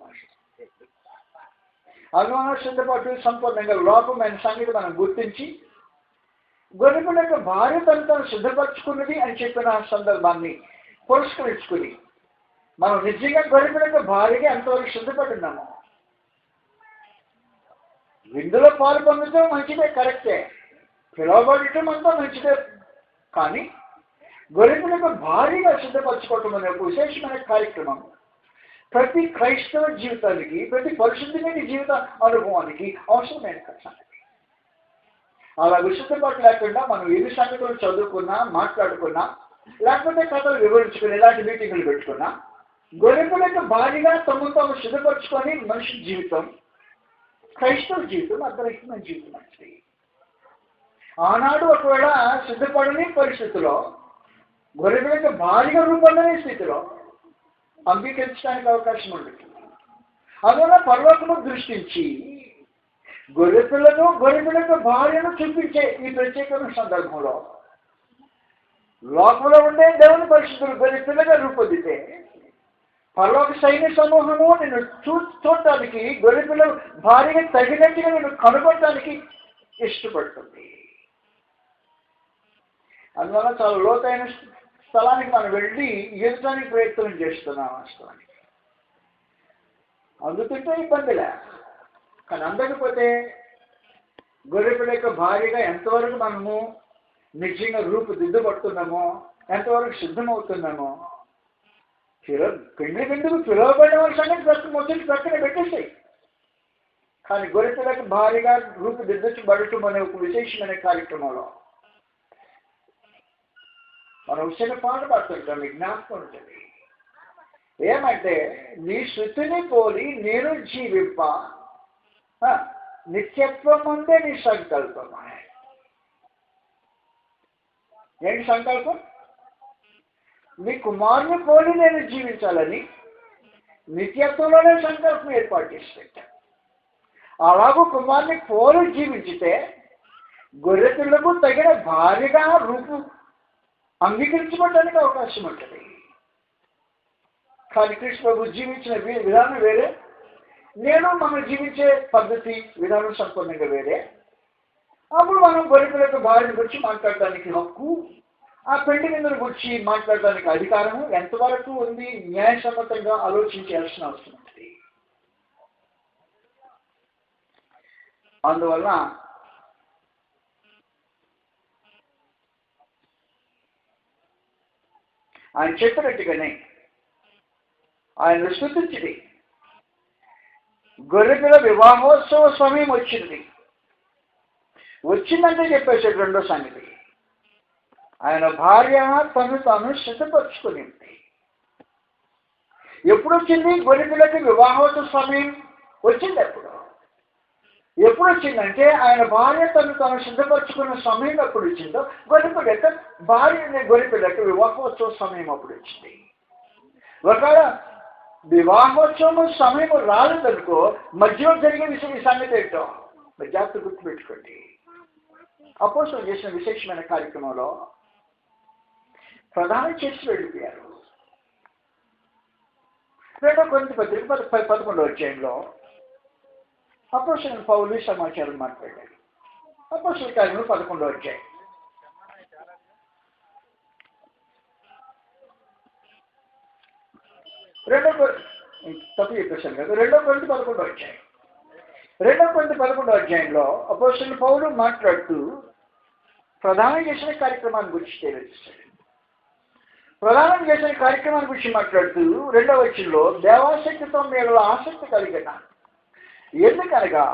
అనుమాన సిద్ధపాటు సంపూర్ణంగా లోపమైన సంగతి మనం గుర్తించి గొర్రెపిల్ల యొక్క భార్య తను సిద్ధపరచుకున్నది అని చెప్పిన సందర్భాన్ని పురస్కరించుకుని మనం నిజంగా గొర్రెపిల్ల యొక్క భార్యగా ఎంతవరకు సిద్ధపడున్నాము. విందులో పాలు పొందడం మంచిదే, కరెక్టే, పిలవబడటం అంతా మంచిదే, కానీ గొర్రెపిల్ల యొక్క భార్యగా సిద్ధపరచుకోవటం అనే ఒక విశేషమైన కార్యక్రమం ప్రతి క్రైస్తవ జీవితానికి, ప్రతి పరిశుద్ధమైన జీవిత అనుభవానికి అవసరమైన సంగతి. అలా విశుద్ధపాటు లేకుండా మనం ఎన్ని సంగతులు చదువుకున్నా, మాట్లాడుకున్నా, లేకపోతే కథలు వివరించుకుని ఇలాంటి మీటింగులు పెట్టుకున్నా గొర్రెపిల్ల యొక్క భార్యగా తమను తాము సిద్ధపరచుకొని మనిషి జీవితం, క్రైస్తవ జీవితం అర్ధరహితమైన జీవితం మంచిది. ఆనాడు ఒకవేళ సిద్ధపడని పరిస్థితిలో గొర్రెపిల్ల యొక్క భార్యగా రూపొందనే స్థితిలో అంగీకరించడానికి అవకాశం ఉంటుంది. అందువల్ల పరలోకము దృష్టించి గొర్రెపిల్లకు భార్యను చూపించే ఈ ప్రత్యేకమైన సందర్భంలో లోకంలో ఉండే దేవుని పరిశుద్ధులు గొర్రెపిల్లగా రూపొందితే పరలోక సైన్య సమూహము నేను చూడటానికి గొర్రెపిల్ల భార్యగా తగినట్టుగా నేను కనుగొనడానికి ఇష్టపడుతుంది. అందువల్ల చాలా లోతైన స్థలానికి మనం వెళ్ళి ఎదుటానికి ప్రయత్నం చేస్తున్నాం. వాస్తవానికి అందుతుంటే ఇబ్బందిలే, కానీ అందకపోతే గొర్రెపిల్ల యొక్క భార్యగా ఎంతవరకు మనము నిజంగా రూపుదిద్దుపడుతున్నామో, ఎంతవరకు సిద్ధమవుతున్నామో, పెండ్లికి పిలువబడిన వాళ్ళ సంగతి మొదటి ప్రక్కన పెట్టేసాయి. కానీ గొర్రెపిల్ల యొక్క భార్యగా రూపుదిద్దబడటం అనే ఒక విశేషమైన కార్యక్రమంలో మనం చిన్న పాట పాడుతుంటాం, మీకు జ్ఞాపకం ఉంటుంది. ఏమంటే నీ శృతిని పోలి నేను జీవింప నిత్యత్వం ఉందే నీ సంకల్పం. ఏంటి సంకల్పం? నీ కుమారుని పోలి నేను జీవించాలని నిత్యత్వంలోనే సంకల్పం ఏర్పాటు చేస్తుంటా. అలాగూ కుమారుని పోలి జీవించితే గొర్రెపిల్లకు తగిన భార్యగా రూపు అంగీకరించబడడానికి అవకాశం ఉంటుంది. కానీ కృష్ణ ప్రభు జీవించిన విధానం వేరే, మనం జీవించే పద్ధతి విధానం సంపూర్ణంగా వేరే. అప్పుడు మనం గొర్రెపిల్ల యొక్క భార్యను గురించి మాట్లాడడానికి హక్కు, ఆ పెళ్లి విందును గురించి మాట్లాడడానికి అధికారము ఎంతవరకు ఉంది, న్యాయసమ్మతంగా ఆలోచించాల్సిన అవసరం ఉంది. అందువల్ల ఆయన చెప్పినట్టుగానే ఆయన స్తుతించింది. గొర్రెపిల్ల వివాహోత్సవ సమయం వచ్చిందంటే చెప్పేసాడు. రెండో సంగతి, ఆయన భార్య తాను సిద్ధపరచుకునింది. ఎప్పుడు వచ్చింది? గొర్రెపిల్లకి వివాహోత్సవ సమయం వచ్చింది. ఎప్పుడు వచ్చిందంటే ఆయన భార్య తాను సిద్ధపరచుకున్న సమయం ఎప్పుడు వచ్చిందో, గొర్రెపిల్లకి వివాహోత్సవ సమయం అప్పుడు వచ్చింది. ఒకవేళ వివాహోత్సవం సమయం రాలేదనుకో, మధ్యలో జరిగే ఈ సంగతి ఏంటో జాగ్రత్త గుర్తుపెట్టుకోండి. అపోస్తలులు చేసిన విశేషమైన కార్యక్రమంలో ప్రధానం చేసి వెళ్ళిపోయారు. 2 కొరింథీ పత్రిక 11వ అధ్యాయంలో అపోస్తలుడైన పౌలు సమాచారం మాట్లాడారు. అపోస్తలుల కార్యములు 11వ అధ్యాయం. తప్పు చెప్పేశాను కదా. 2 కొరింథీ 11వ అధ్యాయం. 2 కొరింథీ 11వ అధ్యాయంలో అపోస్తలుడు పౌలు మాట్లాడుతూ ప్రధానం చేసిన కార్యక్రమాన్ని గురించి తెలియజేస్తాడు. ప్రధానం చేసిన కార్యక్రమాన్ని గురించి మాట్లాడుతూ 2వ వచనంలో దేవాసక్తితో మీరు ఆసక్తి కలిగిన, ఎందుకనగా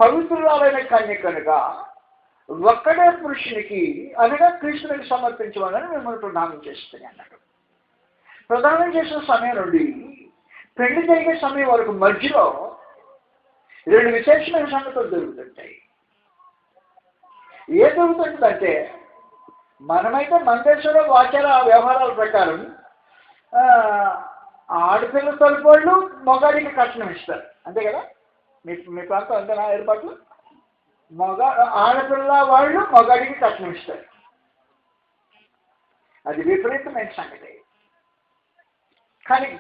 పవిత్రురాలైన కన్యకనుగా ఒక్కడే పురుషునికి అనగా క్రీస్తునికి సమర్పించమని మిమ్మల్ని ప్రదానం చేస్తుంది అన్నాడు. ప్రదానం చేసిన సమయం నుండి పెళ్లి జరిగే సమయం వరకు మధ్యలో 2 విశేషమైన సంగతులు జరుగుతుంటాయి. ఏ జరుగుతుంటుందంటే, మనమైతే మన దేశంలో ఆచార వ్యవహారాల ప్రకారం ఆడపిల్ల తరపుళ్ళు మగాడికి కట్నం ఇస్తారు, అంతే కదా? మీ ప్రాంతం అంతేనా ఏర్పాట్లు? ఆడపిల్ల వాళ్ళు మగాడికి కట్నం ఇస్తారు. అది విపరీతమైన సంగతి. కానీ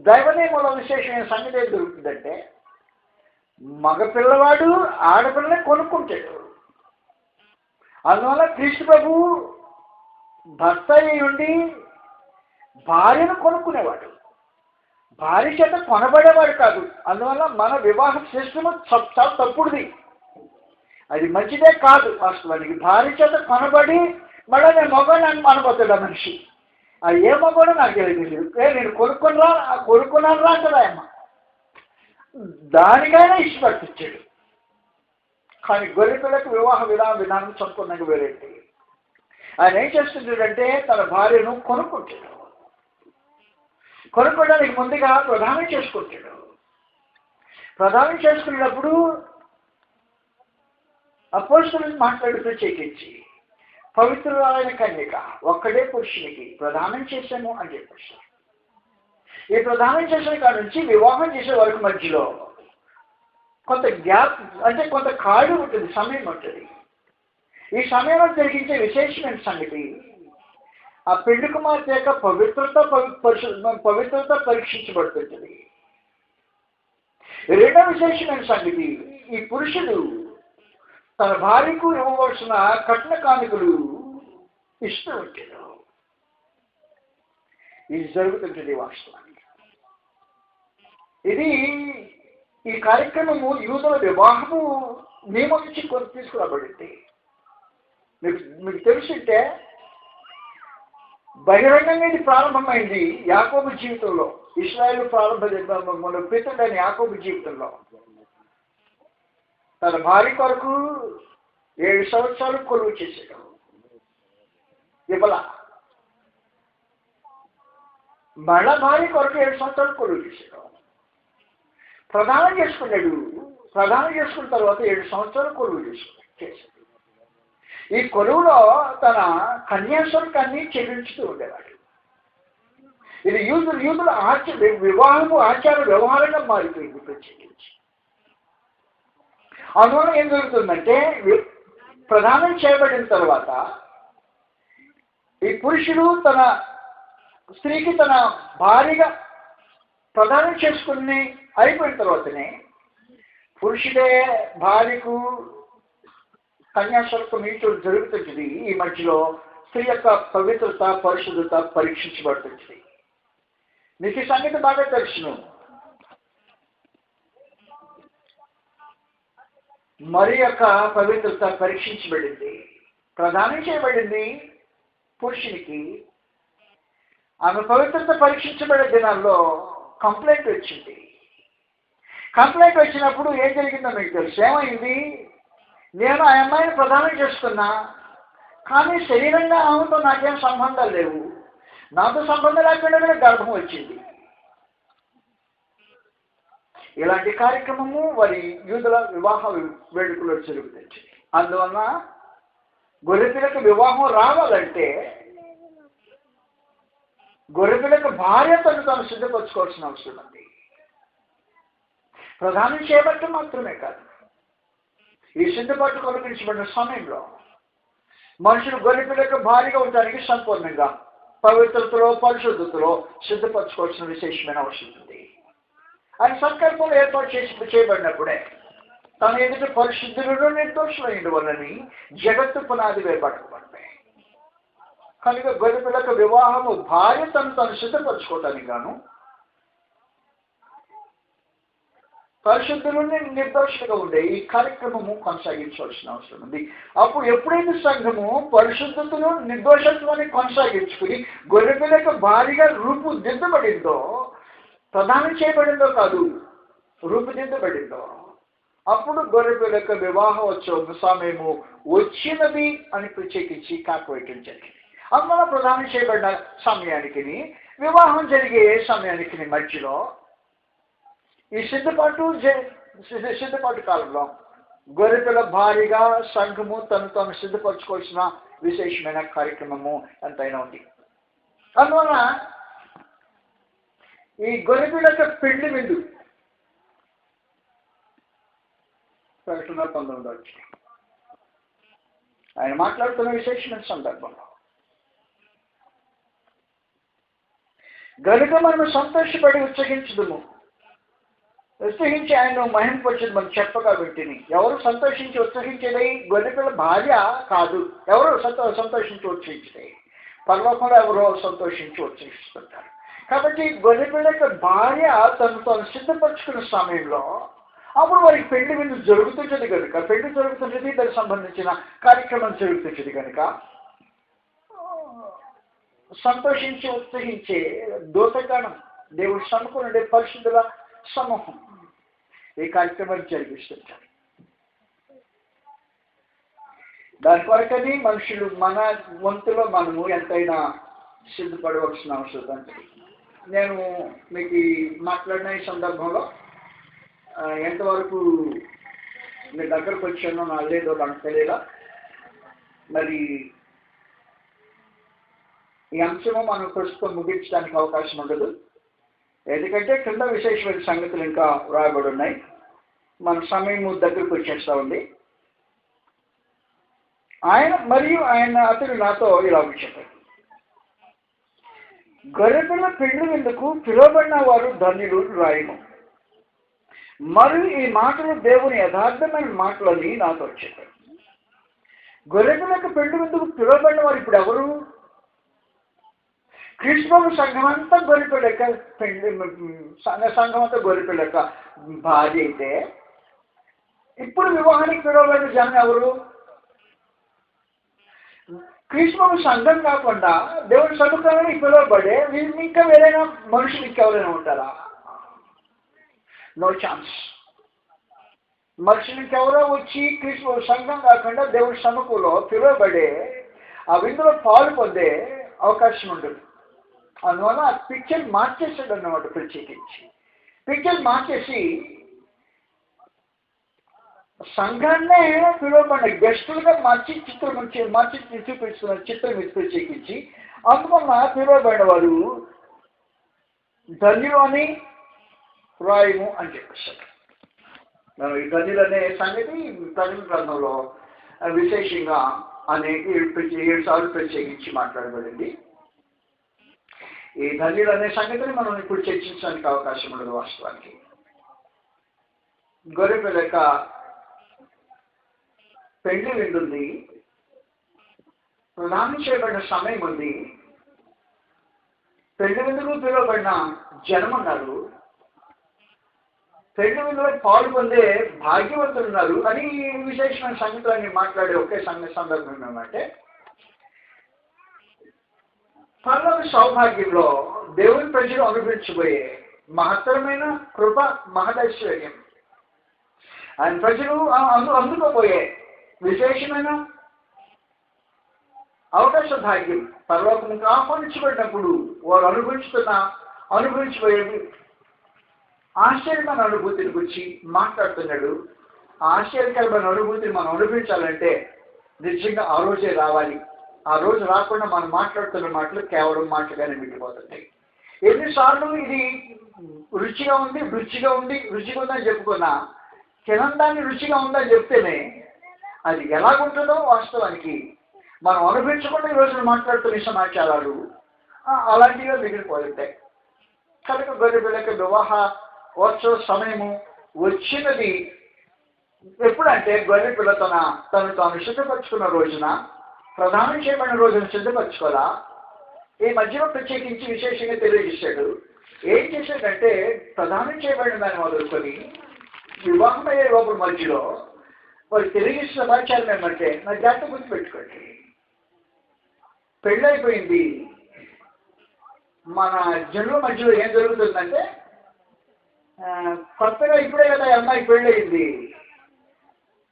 దైవనియమంలో విశేషమైన సంగతి ఏం దొరుకుతుందంటే, మగ పిల్లవాడు ఆడపిల్లని కొనుక్కుంటాడు. అందువల్ల క్రీస్తు ప్రభువు భర్త అయి ఉండి భార్యను కొనుక్కునేవాడు, భార్య చేత కొనబడేవాడు కాదు. అందువల్ల మన వివాహ సిస్టమ్ చాలా తప్పుడుది, అది మంచిదే కాదు. వాస్తవానికి భార్య చేత కొనబడి మళ్ళీ నేను మగవాడిని అనుకోతాడు ఆ మనిషి. ఆ ఏ మగవాడో నాకు తెలియదు. నేను కొనుక్కున్నాను రా కదా అమ్మ, దానికైనా ఇష్టపడిచ్చాడు. కానీ గొర్రెపిల్లకు వివాహ విధానం సంపూర్ణంగా వేరేంటి. ఆయన ఏం చేస్తుంటాడంటే తన భార్యను కొనుక్కుంటాడు. కొనుక్కోవడానికి ముందుగా ప్రదానం చేసుకుంటాడు. ప్రదానం చేసుకునేటప్పుడు అపోస్తలులు మాట్లాడి ప్రత్యేకించి పవిత్రురాలైన కన్యక ఒక్కడే పురుషునికి ప్రదానం చేశాము అని చెప్పేసి, ఈ ప్రదానం చేసిన కాడ నుంచి వివాహం చేసే వరకు మధ్యలో కొంత గ్యాప్, అంటే కొంత ఖాళీ ఉంటుంది, సమయం ఉంటుంది. ఈ సమయంలో జరిగించే విశేషమైన సంగతి ఆ పెళ్లి కుమార్తె యొక్క పవిత్రత పరీక్షించబడుతుంటుంది. రెండవ విశేషమైన సంగతి, ఈ పురుషుడు తన భార్యకు ఇవ్వవలసిన కట్న కానుకలు ఇస్తూ ఉంటాడు. ఇది జరుగుతుంటుంది వాస్తవానికి. ఇది ఈ కార్యక్రమము యూదుల వివాహము నియమం నుంచి తీసుకురాబడింది. మీకు తెలుసుంటే బహిరంగంగా ఇది ప్రారంభమైంది యాకోబు జీవితంలో. ఇశ్రాయేలు మన పితడైన యాకోబు జీవితంలో తన భార్య కొరకు 7 సంవత్సరాలు కొలువు చేశాడు. ఇవ్వలా మళ్ళా భార్య కొరకు 7 సంవత్సరాలు కొలువు చేశాడు. ప్రదానం చేసుకున్నాడు. ప్రదానం చేసుకున్న తర్వాత 7 సంవత్సరాలు కొలువు చేశాడు. ఈ కొలువులో తన కన్యాశుల్కాన్ని చెల్లించుతూ ఉండేవాడు. ఇది యూదుల వివాహము ఆచార వ్యవహారంగా మారిపోయింది ప్రత్యేకించి. అందువల్ల ఏం జరుగుతుందంటే, ప్రదానం చేయబడిన తర్వాత ఈ పురుషుడు తన స్త్రీకి తన భార్యగా ప్రదానం చేసుకుని అయిపోయిన తర్వాతనే పురుషుడే భార్యకు కన్యాశుల్కం ఇచ్చడం జరుగుతుంది. ఈ మధ్యలో స్త్రీ యొక్క పవిత్రత పరిశుద్ధత పరీక్షించబడుతుంది. మీకు ఈ సంగతి బాగా తెలుసును. మరి యొక్క పవిత్రత పరీక్షించబడింది, ప్రదానం చేయబడింది పురుషునికి. ఆమె పవిత్రత పరీక్షించబడే దినాల్లో కంప్లైంట్ వచ్చింది. కంప్లైంట్ వచ్చినప్పుడు ఏం జరిగిందో మీకు తెలుసు. ఏమైంది? నేను ఆ అమ్మాయిని ప్రదానం చేసుకున్నా, కానీ శరీరంగా ఆమెతో నాకేం సంబంధాలు లేవు, నాతో సంబంధం లేకుండా కూడా గర్భం వచ్చింది. ఇలాంటి కార్యక్రమము వారి యూదుల వివాహ వేడుకలో జరుగుతుంది. అందువలన గొర్రెపిల్లకి వివాహం రావాలంటే గొర్రెపిల్లకి భార్య తను సిద్ధపరచుకోవాల్సిన అవసరం ఉంది. ప్రధానం చేయబట్టి మాత్రమే కాదు, ఈ సిద్ధపాటు కొనపించబడిన సమయంలో మనుషులు గొర్రెపిల్లకి భార్యగా ఉండడానికి సంపూర్ణంగా పవిత్రతలో పరిశుద్ధతలో సిద్ధపరచుకోవాల్సిన విశేషమైన అవసరం ఉంది. ఆయన సంకల్పంలో ఏర్పాటు చేయబడినప్పుడే తన ఎదుటి పరిశుద్ధులను నిర్దోషులైన వల్లని జగత్తు పునాది వేయబడతాయి. కనుక గొర్రెపిల్లకి వివాహము భార్య తను సిద్ధపరచుకోవటానికి గాను పరిశుద్ధులని నిర్దోషులుగా ఉండే ఈ కార్యక్రమము కొనసాగించవలసిన అవసరం ఉంది. అప్పుడు ఎప్పుడైతే సంఘము పరిశుద్ధతను నిర్దోషత్వాన్ని కొనసాగించుకుని గొర్రెపిల్లకి భారీగా రూపుదిద్దబడిందో, ప్రదానం చేయబడిందో కాదు, రూపుదిద్దబడిందో, అప్పుడు గొర్రెపిల్లకి వివాహోత్సవ సమయము వచ్చినది అని ప్రత్యేకించి కాకవేయటం జరిగింది. అందువల్ల ప్రదానం చేయబడిన సమయానికి వివాహం జరిగే సమయానికి మధ్యలో ఈ సిద్ధపాటు కాలంలో గొర్రెపిల్ల భారీగా సంఘము తను సిద్ధపరచుకోవాల్సిన విశేషమైన కార్యక్రమము ఎంతైనా ఉంది. అందువల్ల ఈ గొర్రెపిల్లకి పెళ్లి విందు ప్రకటన 19 ఆయన మాట్లాడుతున్న విశేషమైన సందర్భంలో గనుక మనము సంతోషపడి ఉత్సహించుదుము, ఉత్సహించి ఆయన మహింపరచుదు మనం చెప్పగా వింటిని. ఎవరు సంతోషించి ఉత్సహించేది? గొర్రెపిల్ల భార్య కాదు. ఎవరు సంతోషించి ఉత్సహించేది? పరలోకంలో ఎవరో సంతోషించి ఉత్సహిస్తుంటారు. కాబట్టి గొర్రెపిల్లకి భార్య తను సిద్ధపరచుకున్న సమయంలో అప్పుడు వారికి పెళ్లి విందు జరుగుతుంటుంది కనుక, పెళ్లి జరుగుతుంటుంది, దానికి సంబంధించిన కార్యక్రమం జరుగుతుంటుంది కనుక సంతోషించి ఉత్సహించే దూతగణం, దేవుడి సన్నిధిలో పరిశుద్ధుల సమూహం ఈ కార్యక్రమాన్ని జరిగిస్తుంటారు. దాని కొరకని మనుషులు మన వంతులో మనము ఎంతైనా సిద్ధపడవలసిన అవసరం ఉంటుంది. నేను మీకు మాట్లాడిన ఈ సందర్భంలో ఎంతవరకు మీ దగ్గరకు వచ్చానో నాకు లేదో నాకు తెలియదా. మరి ఈ అంశము మనం ప్రస్తుతం ముగించడానికి అవకాశం ఉండదు, ఎందుకంటే కింద విశేషమైన సంగతులు ఇంకా రాయబడి ఉన్నాయి. మన సమయం దగ్గరకు వచ్చేస్తూ ఉంది. అతడు నాతో ఇలా చెప్పాడు, గొర్రెపిల్ల పెళ్లి విందుకు పిలువబడిన వారు ధన్యులు రాయము. మరియు ఈ మాటలు దేవుని యథార్థమైన మాటలని నాతో చెప్పాడు. గొర్రెపిల్లకి పెళ్లి విందుకు పిలువబడిన వారు ఇప్పుడు ఎవరు? క్రీస్తు సంఘం అంతా గొర్రెపిల్ల సంఘం అంతా గొర్రెపిల్ల భార్య అయితే, ఇప్పుడు వివాహానికి పిలువబడిన జనం ఎవరు? క్రీస్తు సంఘం కాకుండా దేవుడి సముఖానికి పిలువబడే ఇంకా వేరైనా మనుషులు ఇంకెవరైనా ఉంటారా? No chance. మనుషులు ఇంకెవరో వచ్చి క్రీస్తు సంఘం కాకుండా దేవుడి సముఖంలో పిలువబడే ఆ విందులో పాలు పొందే అవకాశం ఉంటుంది. అందువల్ల ఆ పిక్చర్ మార్చేసాడు అన్నమాట. ప్రత్యేకించి పిక్చర్ మార్చేసి సంఘాన్నే పిలువబడిన గెస్టులుగా మార్చి చూపిస్తున్న చిత్రం ఇది ప్రత్యేకించి. అందువల్ల పిలువబడిన వారు ధన్యులు అని రాయము అని చెప్పేశారు. మనం ఈ ధన్యులు అనే సంగతి ప్రకటన గ్రంథంలో విశేషంగా అనేక 7 సార్లు ప్రత్యేకించి మాట్లాడబడింది. ఈ ధన్యులు అనే సంగతిని మనం ఇప్పుడు చర్చించడానికి అవకాశం ఉండదు. వాస్తవానికి గొర్రెపిల్ల యొక్క పెళ్లి విందుంది. ప్రదానం చేయబడిన సమయం ఉంది. పెళ్లి విందుకు పిలువబడిన జనం ఉన్నారు, పెళ్లి విందులో పాల్గొందే భాగ్యవంతులు ఉన్నారు అని విశేషమైన సంగతులన్నీ మాట్లాడే ఒకే సందర్భం ఏమంటే, పరలోక సౌభాగ్యంలో దేవుని ప్రజలు అనుభవించబోయే మహత్తరమైన కృప, మహదైశ్వర్యం, ఆయన ప్రజలు అందుకోబోయే విశేషమైన అవకాశ భాగ్యం, పరలోకముకు ఆహ్వానించబడినప్పుడు వారు అనుభవించబోయేది ఆశ్చర్యమైన అనుభూతిని గురించి మాట్లాడుతున్నాడు. ఆ ఆశ్చర్యకరమైన అనుభూతిని మనం అనుభవించాలంటే నిజంగా ఆ రోజే రావాలి. ఆ రోజు రాకుండా మనం మాట్లాడుతున్న మాటలు కేవలం మాటలుగానే మిగిలిపోతుంటాయి. ఎన్నిసార్లు ఇది రుచిగా ఉందని చెప్పుకున్నా, తినందాన్ని రుచిగా ఉందని చెప్తేనే అది ఎలాగుంటుందో వాస్తవానికి మనం అనుభవించకుండా ఈ రోజున మాట్లాడుతున్న సమాచారాలు అలాంటిగా మిగిలిపోతుంటాయి. కనుక గొర్రెపిల్లకి వివాహ ఉత్సవ సమయము వచ్చినది ఎప్పుడంటే గొర్రెపిల్ల తను తాను సిద్ధపరచుకున్న రోజున, ప్రదానం చేయబడిన రోజున సిద్ధపరచుకోవాలా. ఈ మధ్యలో ప్రత్యేకించి విశేషంగా తెలియజేశాడు. ఏం చేశాడంటే ప్రదానం చేయబడిన దాన్ని మొదలుకొని వివాహం అయ్యే లోపల మధ్యలో వాళ్ళు తెలియజేసిన సమాచారం ఏమంటే, నా జాగ్రత్త గుర్తుపెట్టుకోండి, పెళ్ళైపోయింది, మన జనుల మధ్యలో ఏం జరుగుతుందంటే, కొత్తగా ఇప్పుడే కదా అమ్మాయి పెళ్ళయింది,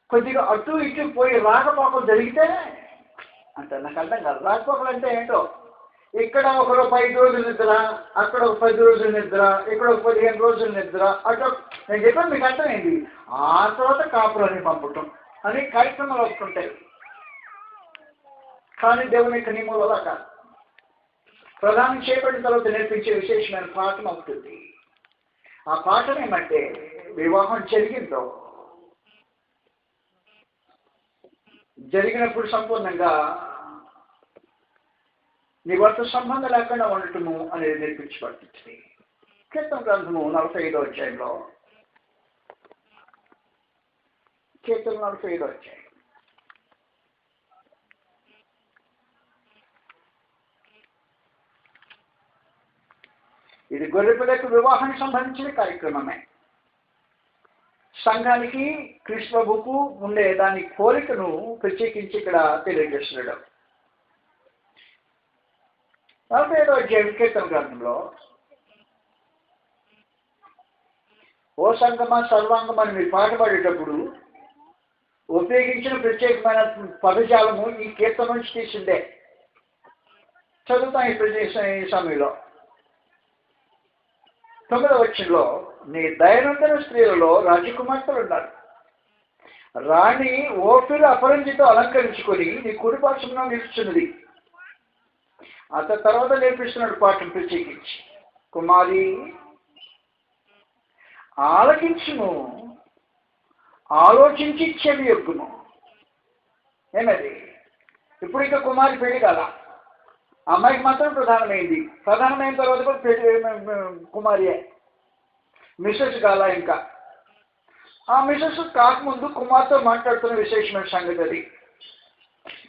కొద్దిగా అటు ఇటు పోయి రాకపోకలు జరిగితే అంటే నాకు అర్థం కాదు. రాకపోకలు అంటే ఏంటో, ఇక్కడ ఒకరు 5 రోజులు నిద్ర, అక్కడ ఒక 10 రోజులు నిద్ర, ఇక్కడ ఒక 15 రోజులు నిద్ర, అటు నేను చెప్పాను మీకు అర్థమైంది. ఆ తర్వాత కాపురాన్ని పంపటం అని కార్యక్రమాలు వస్తుంటాయి. కానీ దేవుని యొక్క నియమాలు అలా కాదు. ప్రదానం చేయబడిన తర్వాత నేర్పించే విశేషమైన పాఠం అవుతుంది. ఆ పాఠం ఏమంటే, వివాహం జరిగినప్పుడు సంపూర్ణంగా నివర్త సంబంధం లేకుండా ఉండటము అనేది నేర్పించబడుతుంది. కీర్తన గ్రంథము 45వ అధ్యాయంలో, కీర్తన 45వ అధ్యాయం ఇది గొర్రెపిల్లకు వివాహానికి సంబంధించిన కార్యక్రమమే. సంఘానికి క్రీస్తు ప్రభువుకు ఉండే దాని కోరికను ప్రత్యేకించి ఇక్కడ తెలియజేస్తున్నాడు. 45వ అధ్యాయం కీర్తన గ్రంథంలో, ఓ సంగమా సర్వాంగం అని మీరు పాట పాడేటప్పుడు ఉపయోగించిన ప్రత్యేకమైన పదజాలము ఈ కీర్తన నుంచి తీసిందే. చదువుతాం ఈ సమయంలో. 9వ వచనంలో, నీ దయనందన స్త్రీలలో రాజకుమార్తెలు ఉన్నారు, రాణి ఓఫిరు అపరంజితో అలంకరించుకొని నీ కుడిపార్శ్వమున నిలుచున్నది. తర్వాత నేర్పిస్తున్నాడు పాఠం ప్రత్యేకించి, కుమారి ఆలకించుము, ఆలోచించి చెవి యొగ్గుము. ఏమది? ఇప్పుడు ఇంకా కుమారి పెళ్లి కాదా, అమ్మాయికి మాత్రం ప్రధానమైన తర్వాత కూడా కుమారియే, మిసెస్ కాలా. ఇంకా ఆ మిసెస్ కాకముందు కుమార్తో మాట్లాడుతున్న విశేషమైన సంగతి అది.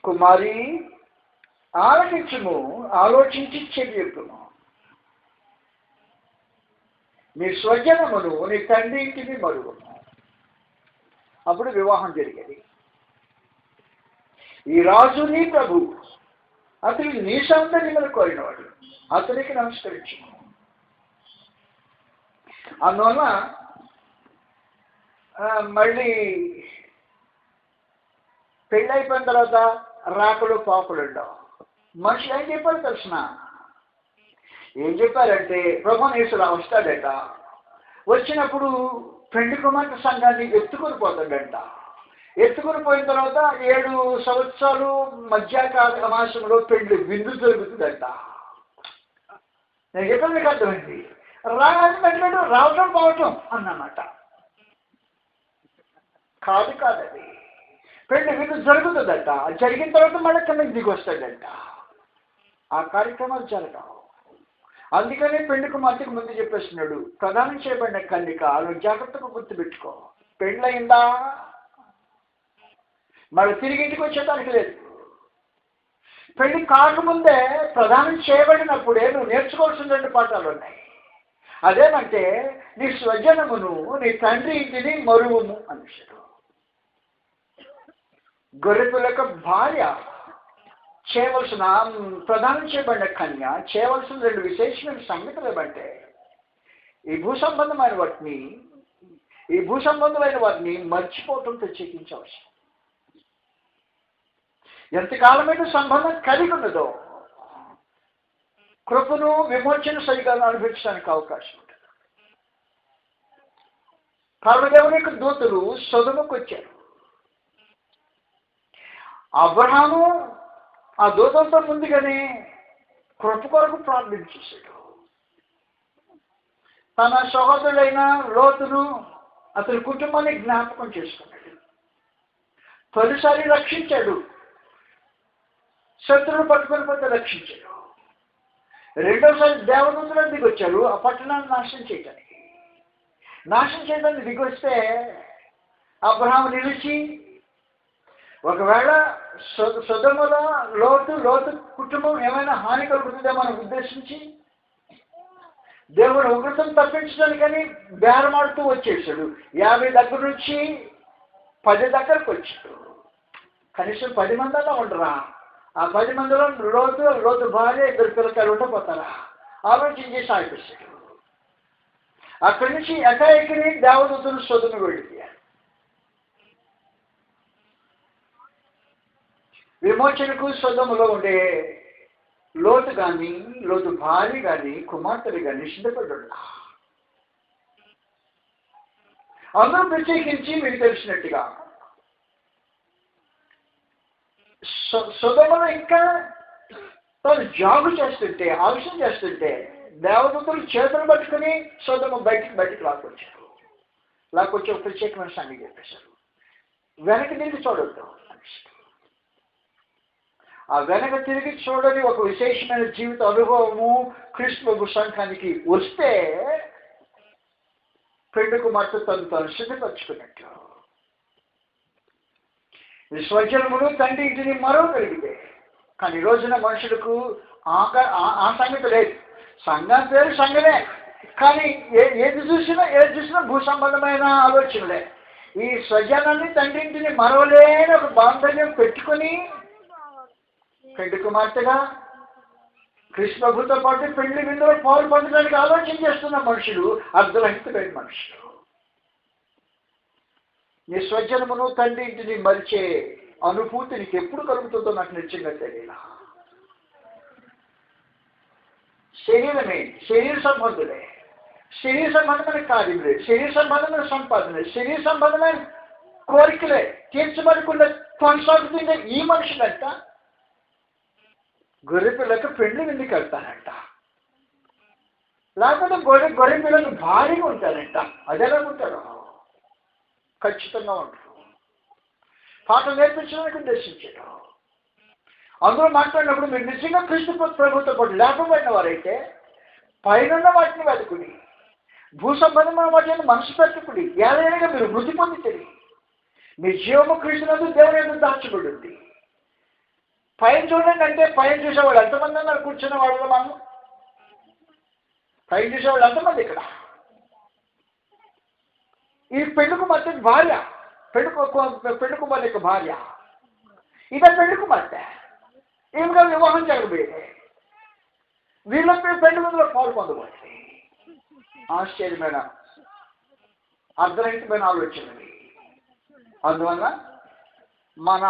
కుమారి ఆలకించుము, ఆలోచించి చెవి యొగ్గుము. నీ స్వజనమును నీ తండ్రి ఇంటిని మరుగుము. అప్పుడు వివాహం జరిగేది. ఈ రాజు నీ ప్రభు, అతనికి నీ సౌందర్యమును కోరినవాడు, అతనికి నమస్కరించు. అందువల్ల మళ్ళీ పెళ్ళైపోయిన తర్వాత రాకులు పాకులు ఉండవు. మనుషులు ఏం చెప్పారు తెలిసిన? ఏం చెప్పారంటే, ప్రభువుని యేసులా వస్తాడట, వచ్చినప్పుడు పెండి కుమార్తె సంఘాన్ని ఎత్తుకొని పోతాడంట. ఎత్తుకొని పోయిన తర్వాత 7 సంవత్సరాలు మధ్యాకాల మాసంలో పెళ్లి విందు జరుగుతుందంట. నేను చెప్పాను మీకు అర్థమైంది. రావటం పోవటం అన్నమాట కాదు. అది పెళ్లి విందు జరుగుతుందంట. జరిగిన తర్వాత మళ్ళీ కిందకి దిగి వస్తాడంట. ఆ కార్యక్రమాలు జరగవు. అందుకనే పెళ్లి కుమార్తెకు ముందు చెప్పేస్తున్నాడు, ప్రదానం చేయబడిన కన్యక నువ్వు జాగ్రత్తగా గుర్తుపెట్టుకో, పెళ్ళయిందా మళ్ళీ తిరిగి ఇంటికి వచ్చేదానికి లేదు. పెళ్లి కాకముందే ప్రదానం చేయబడినప్పుడే నువ్వు నేర్చుకోవాల్సిన 2 పాఠాలు ఉన్నాయి. అదేమంటే నీ స్వజనమును నీ తండ్రి ఇంటిని మరువుము అనిషడు. గొర్రెపిల్లక భార్య చేయవలసిన ప్రదానం చేయబడిన కన్య చేయవలసిన 2 విశేషమైన సంగతులు ఏమంటే ఈ భూసంబంధమైన వాటిని మర్చిపోవటం ప్రత్యేకించవలసిన. ఎంతకాలమైన సంబంధం కలిగి ఉన్నదో కృపను విమోచన సరిగా అనుభవించడానికి అవకాశం ఉంటుంది. పరమదేవుని యొక్క దూతలు సొదొముకు వచ్చారు. అబ్రహాము ఆ దూతలతో ముందుగానే కృప కొరకు ప్రార్థించేశాడు. తన సహోదరుడైన లోతును అతని కుటుంబాన్ని జ్ఞాపకం చేసుకున్నాడు. తొలిసారి రక్షించాడు, శత్రువులు పట్టుకొని పోతే రక్షించాడు. రెండోసారి దేవదూతలు దిగొచ్చారు ఆ పట్టణాన్ని నాశనం చేయడానికి దిగొస్తే అబ్రహాము నిలిచి ఒకవేళ సొదొమలో లోతు కుటుంబం ఏమైనా హాని కలుగుతుందేమో మనం ఉద్దేశించి దేవుడు ఉగ్రతను తప్పించడానికని బేరమాడుతూ వచ్చేసాడు. 50 దగ్గర నుంచి 10 దగ్గరకు వచ్చాడు. కనీసం 10 మంది అలా ఉండరా? ఆ 10 మందిలో లోతు భార్య 2 పిల్లకాయలు ఉండపోతారా? ఆలోచించి సాగిస్తాడు. అక్కడి నుంచి ఎకాఎకిని దేవదూతలు సొదొమ వెళ్ళిపోయారు. విమోచనకు సొదొమలో ఉండే లోతు భార్య కానీ కుమార్తెలు కానీ సిద్ధపడ్డాడు. అందరూ ప్రత్యేకించి మీకు తెలిసినట్టుగా సొదొమలో ఇంకా తను జాగు చేస్తుంటే ఆలస్యం చేస్తుంటే దేవదూతలు చేతులు పట్టుకుని సొదొమ బయటికి లాక్కొచ్చి ఒక ప్రత్యేకమైన సంగతి చెప్పేశారు. వెనక్కి తిరిగి చూడొద్దు. ఆ వెనక తిరిగి చూడని ఒక విశేషమైన జీవిత అనుభవము క్రీస్తు సంఘానికి వస్తే పెళ్లి కుమార్తె తను సిద్ధపరచుకున్నట్టు. స్వజనమును తండ్రి ఇంటిని మరవగలిగితే. కానీ ఈ రోజున మనుషులకు ఆ సంగతి లేదు. సంఘం పేరు సంఘమే, కానీ ఏది చూసినా భూ సంబంధమైన ఆలోచనలే. ఈ స్వజనాన్ని తండ్రి ఇంటిని మరవలేని ఒక బాంధవ్యం పెట్టుకుని పెళ్లి కుమార్తెగా కృష్ణ ప్రభుతో పాటు పెళ్లి విందులో పాలు పొందడానికి ఆలోచన చేస్తున్న మనుషులు అర్ధరహితులైన మనుషులు. నీ స్వజనమును తండ్రి ఇంటిని మరిచే అనుభూతి నీకు ఎప్పుడు కలుగుతుందో నాకు నిశ్చయంగా తెలియదు. శరీర సంబంధులే, శరీర సంబంధమైన కార్యములే, శరీర సంబంధమైన సంపాదన, శరీర సంబంధమైన కోరికలే తీర్చబడకుండా కొనసాగుతుండే ఈ మనుషులంట గొర్రె పిల్లకు పెళ్లి విందుకు వెళ్తానంట. లేకపోతే గొర్రె పిల్లలు భారీగా ఉంటారంట. అదేలా ఉంటారు? ఖచ్చితంగా ఉంటారు. పాటలు నేర్పించడానికి ఉద్దేశించారు. అందరూ మాట్లాడినప్పుడు మీరు నిజంగా క్రీస్తు ప్రభుత్వం పాటు లేకపోయిన వారైతే పైన వాటిని వెతుకుని భూ సంబంధమైన వాటిని మనసు పెట్టుకుని ఏదైనా మీరు మృతి పొందితే మీ జీవము క్రీస్తునందు దేవుని ఎందుకు దాచబడి ఉంది. పైన చూడండి అంటే పైన చూసేవాళ్ళు ఎంతమంది ఉన్నారు? కూర్చున్న వాళ్ళు మనం పైన చూసేవాళ్ళు ఎంతమంది ఇక్కడ? ఈ పెళ్లి కుమార్తె భార్య, పెళ్లి కుమార్తె యొక్క భార్య, ఇదే పెళ్లి కుమార్తె. ఈమెగా వివాహం జరగబోయేది. వీళ్ళ పెళ్లి ముందులో పాలు పొందబోయేది. ఆశ్చర్యమైన అర్ధరహితమైన ఆలోచనవి. అందువల్ల మన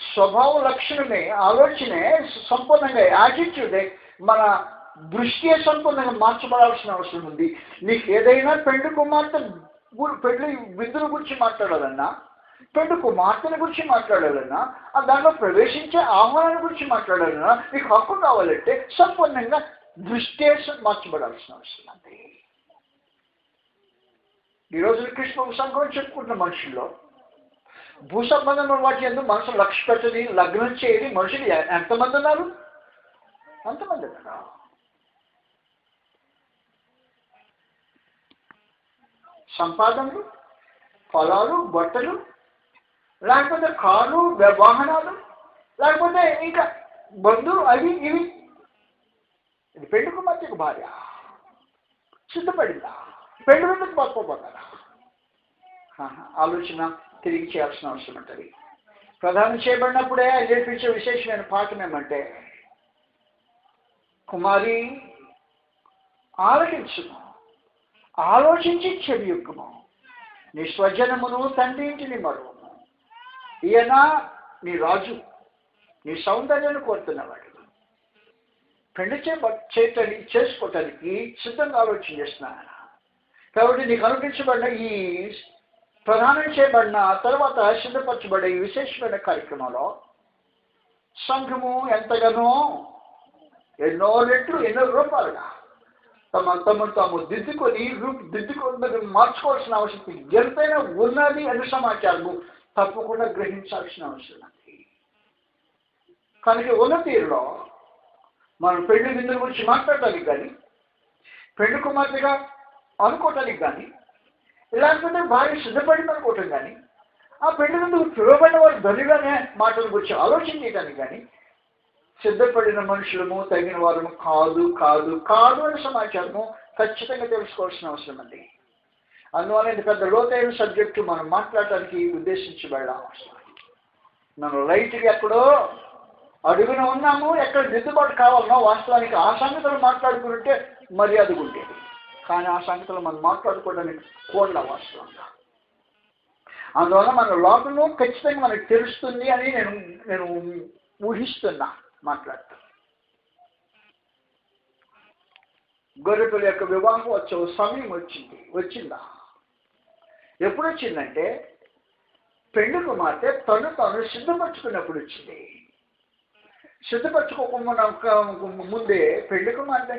స్వభావ లక్షణమే, ఆలోచనే సంపూర్ణంగా, యాటిట్యూడే, మన దృష్టియే సంపూర్ణంగా మార్చబడాల్సిన అవసరం ఉంది. నీకు ఏదైనా పెళ్లి కుమార్తె పెళ్లి విందుల గురించి మాట్లాడాలన్నా, పెళ్లి కుమార్తెల గురించి మాట్లాడాలన్నా, దాంట్లో ప్రవేశించే ఆహ్వానాల గురించి మాట్లాడాలన్నా నీకు హక్కు కావాలంటే సంపూర్ణంగా దృష్టియే మార్చబడాల్సిన అవసరం ఉంది. ఈరోజు కృష్ణ సంఘం చెప్పుకుంటున్న మనుషుల్లో భూ సంబంధమైన వాటి ఎందుకు మనసు లక్ష్య పెట్టని, లగ్నం చేయని మనుషులు ఎంతమంది ఉన్నారు? అంతమంది ఉన్నారు. సంపాదనలు, పొలాలు, బట్టలు, లేకపోతే కార్లు, వాహనాలు, లేకపోతే ఇంకా బంధు అవి ఇవి. ఇది పెళ్లి కుమార్తెకు భార్య సిద్ధపడిందా? పెళ్లి విందుకు పట్టుకోబోతారా? ఆలోచన తిరిగి చేయాల్సిన అవసరం ఉంటుంది. ప్రధానం చేయబడినప్పుడే నేర్పించే విశేషమైన పాఠం ఏమంటే, కుమారి ఆలకించుము, ఆలోచించి చెవియొక్కుము, నీ స్వజనమును తండ్రి ఇంటిని మరువము. ఈయన నీ రాజు, నీ సౌందర్యాన్ని కోరుతున్నవాడు. పెళ్లి చేసుకోవటానికి సిద్ధంగా ఆలోచన చేస్తున్నాను. కాబట్టి నీకు అనుగ్రహించబడిన ఈ ప్రధానం చేయబడిన తర్వాత సిద్ధపరచబడే ఈ విశేషమైన కార్యక్రమంలో సంఘము ఎంతగానో ఎన్నో రెట్లు ఎన్నో రూపాలుగా తమను తాము దిద్దుకొని మార్చుకోవాల్సిన అవసరం ఎంతైనా ఉన్నది అనే సమాచారము తప్పకుండా గ్రహించాల్సిన అవసరం ఉంది. కనుక ఉన్న తీరులో మనం పెళ్లి విందుల గురించి మాట్లాడటానికి కానీ, పెళ్లి కుమార్తెగా అనుకోవటానికి కానీ, లేకపోతే భార్య సిద్ధపడింది అనుకోవటం కానీ, ఆ పెళ్లి విందుకు పిలువబడిన వారు ధనిగానే మాటల గురించి ఆలోచన చేయడానికి కానీ, సిద్ధపడిన మనుషులము తగిన వారము కాదు కాదు కాదు అనే సమాచారము ఖచ్చితంగా తెలుసుకోవాల్సిన అవసరం ఉంది. అందువల్ల ఇంత పెద్ద లోతైన సబ్జెక్టు మనం మాట్లాడటానికి ఉద్దేశించబడ అవసరం. మనం లైట్గా ఎక్కడో అడుగున ఉన్నాము, ఎక్కడ దిద్దుబాటు కావాలనో వాస్తవానికి ఆ సంగతులు మాట్లాడుకుంటే మర్యాదగా ఉండేది. కానీ ఆ సంగతులు మనం మాట్లాడుకోవడానికి కూడా వాస్తవంగా. అందువల్ల మన లోపల ఖచ్చితంగా మనకు తెలుస్తుంది అని నేను ఊహిస్తున్నా మాట్లాడుతూ. గొర్రెపిల్ల యొక్క వివాహం వచ్చే సమయం వచ్చిందా? ఎప్పుడు వచ్చిందంటే పెళ్లి కుమార్తె తను సిద్ధపరచుకున్నప్పుడు వచ్చింది. సిద్ధపరచుకోకుండా ముందే పెళ్లి కుమార్తె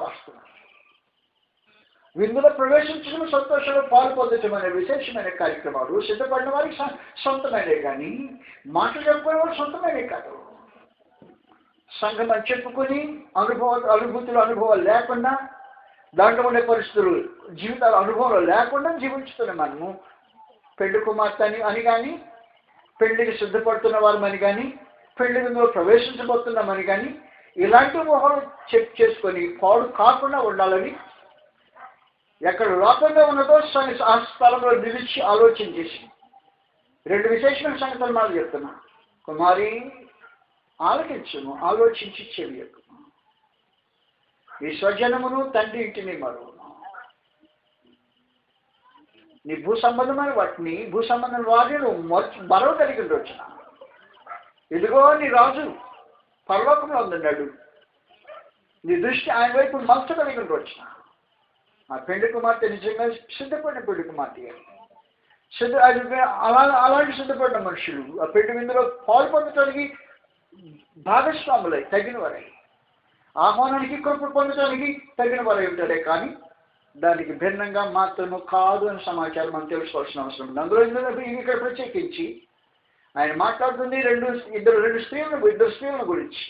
వస్తున్నారు. విందులో ప్రవేశించుకుని సంతోషంలో పాలు పొందటం అనే విశేషమైన కార్యక్రమాలు సిద్ధపడిన వారికి సొంతమైనవి, కానీ మాటలు చెప్పుకునే వారు సొంతమైనవి కాదు. సంఘం అని చెప్పుకొని అనుభవాలు లేకుండా, దాంట్లో ఉండే పరిస్థితులు జీవితాల అనుభవంలో లేకుండా జీవించుతున్న మనము పెళ్లి కుమార్తె అని కానీ, పెళ్లికి సిద్ధపడుతున్న వారమని కానీ, పెళ్లి విందులో ప్రవేశించబోతున్నామని కానీ, ఇలాంటి ఊహలు చెక్ చేసుకొని పాడు కాకుండా ఉండాలని ఎక్కడ లోపంగా ఉన్నదో ఆ స్థలంలో నిలిచి ఆలోచన చేసి రెండు విశేషమైన సంగతులు నాకు చెప్తున్నా. కుమారి ఆలకించుము, ఆలోచించి చెవియొక్కుము, నీ స్వజనమును తండ్రి ఇంటిని మరువము. నీ భూ సంబంధమైన వాటిని నువ్వు మరవ కలిగి వచ్చిన. ఇదిగో నీ రాజు పరలోకంలో ఉందన్నాడు. నీ దృష్టి ఆయన వైపు మలచగలిగి వచ్చిన. ఆ పెళ్లి కుమార్తె నిజంగా సిద్ధపడిన పెళ్లి కుమార్తె. అలాంటి సిద్ధపడిన మనుషులు ఆ పెళ్లి విందులో పాలు పొందటానికి భాగస్వాములై తగిన వారై, ఆహ్వానానికి కృప పొందటానికి తగిన వారై ఉంటారే, కానీ దానికి భిన్నంగా మాత్రము కాదు అని సమాచారం మనం తెలుసుకోవాల్సిన అవసరం ఉంది. అందులో ఇక్కడ ప్రత్యేకించి ఆయన మాట్లాడుతుంది ఇద్దరు స్త్రీలను గురించి.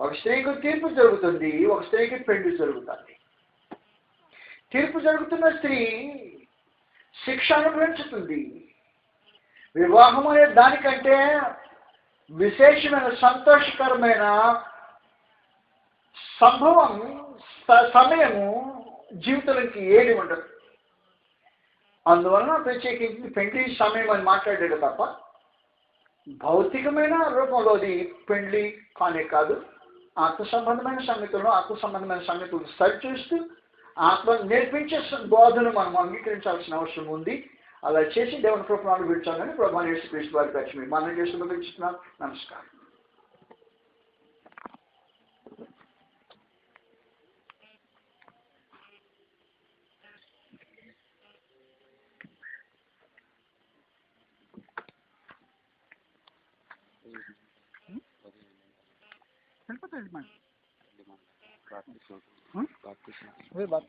ఒక స్త్రీకి తీర్పు జరుగుతుంది, ఒక స్త్రీకి పెళ్లి జరుగుతుంది. తీర్పు జరుగుతున్న స్త్రీ శిక్ష అనుభవించుతుంది. వివాహం అనే దానికంటే విశేషమైన సంతోషకరమైన సమయము జీవితానికి ఏది ఉండదు. అందువలన ప్రత్యేకించి పెళ్లి సమయం అని మాట్లాడేది తప్ప భౌతికమైన రూపంలోది పెళ్లి కానే కాదు. ఆత్మ సంబంధమైన సంగతులను సరిచూస్తూ ఆత్మ నేర్పించే బోధను మనం అంగీకరించాల్సిన అవసరం ఉంది. అలా చేసి దేవుని కృపను విడిచాలని ప్రభువైన యేసుక్రీస్తు వారి పరిచయం మనం చేసి ముగించుతున్నాం. నమస్కారం. बात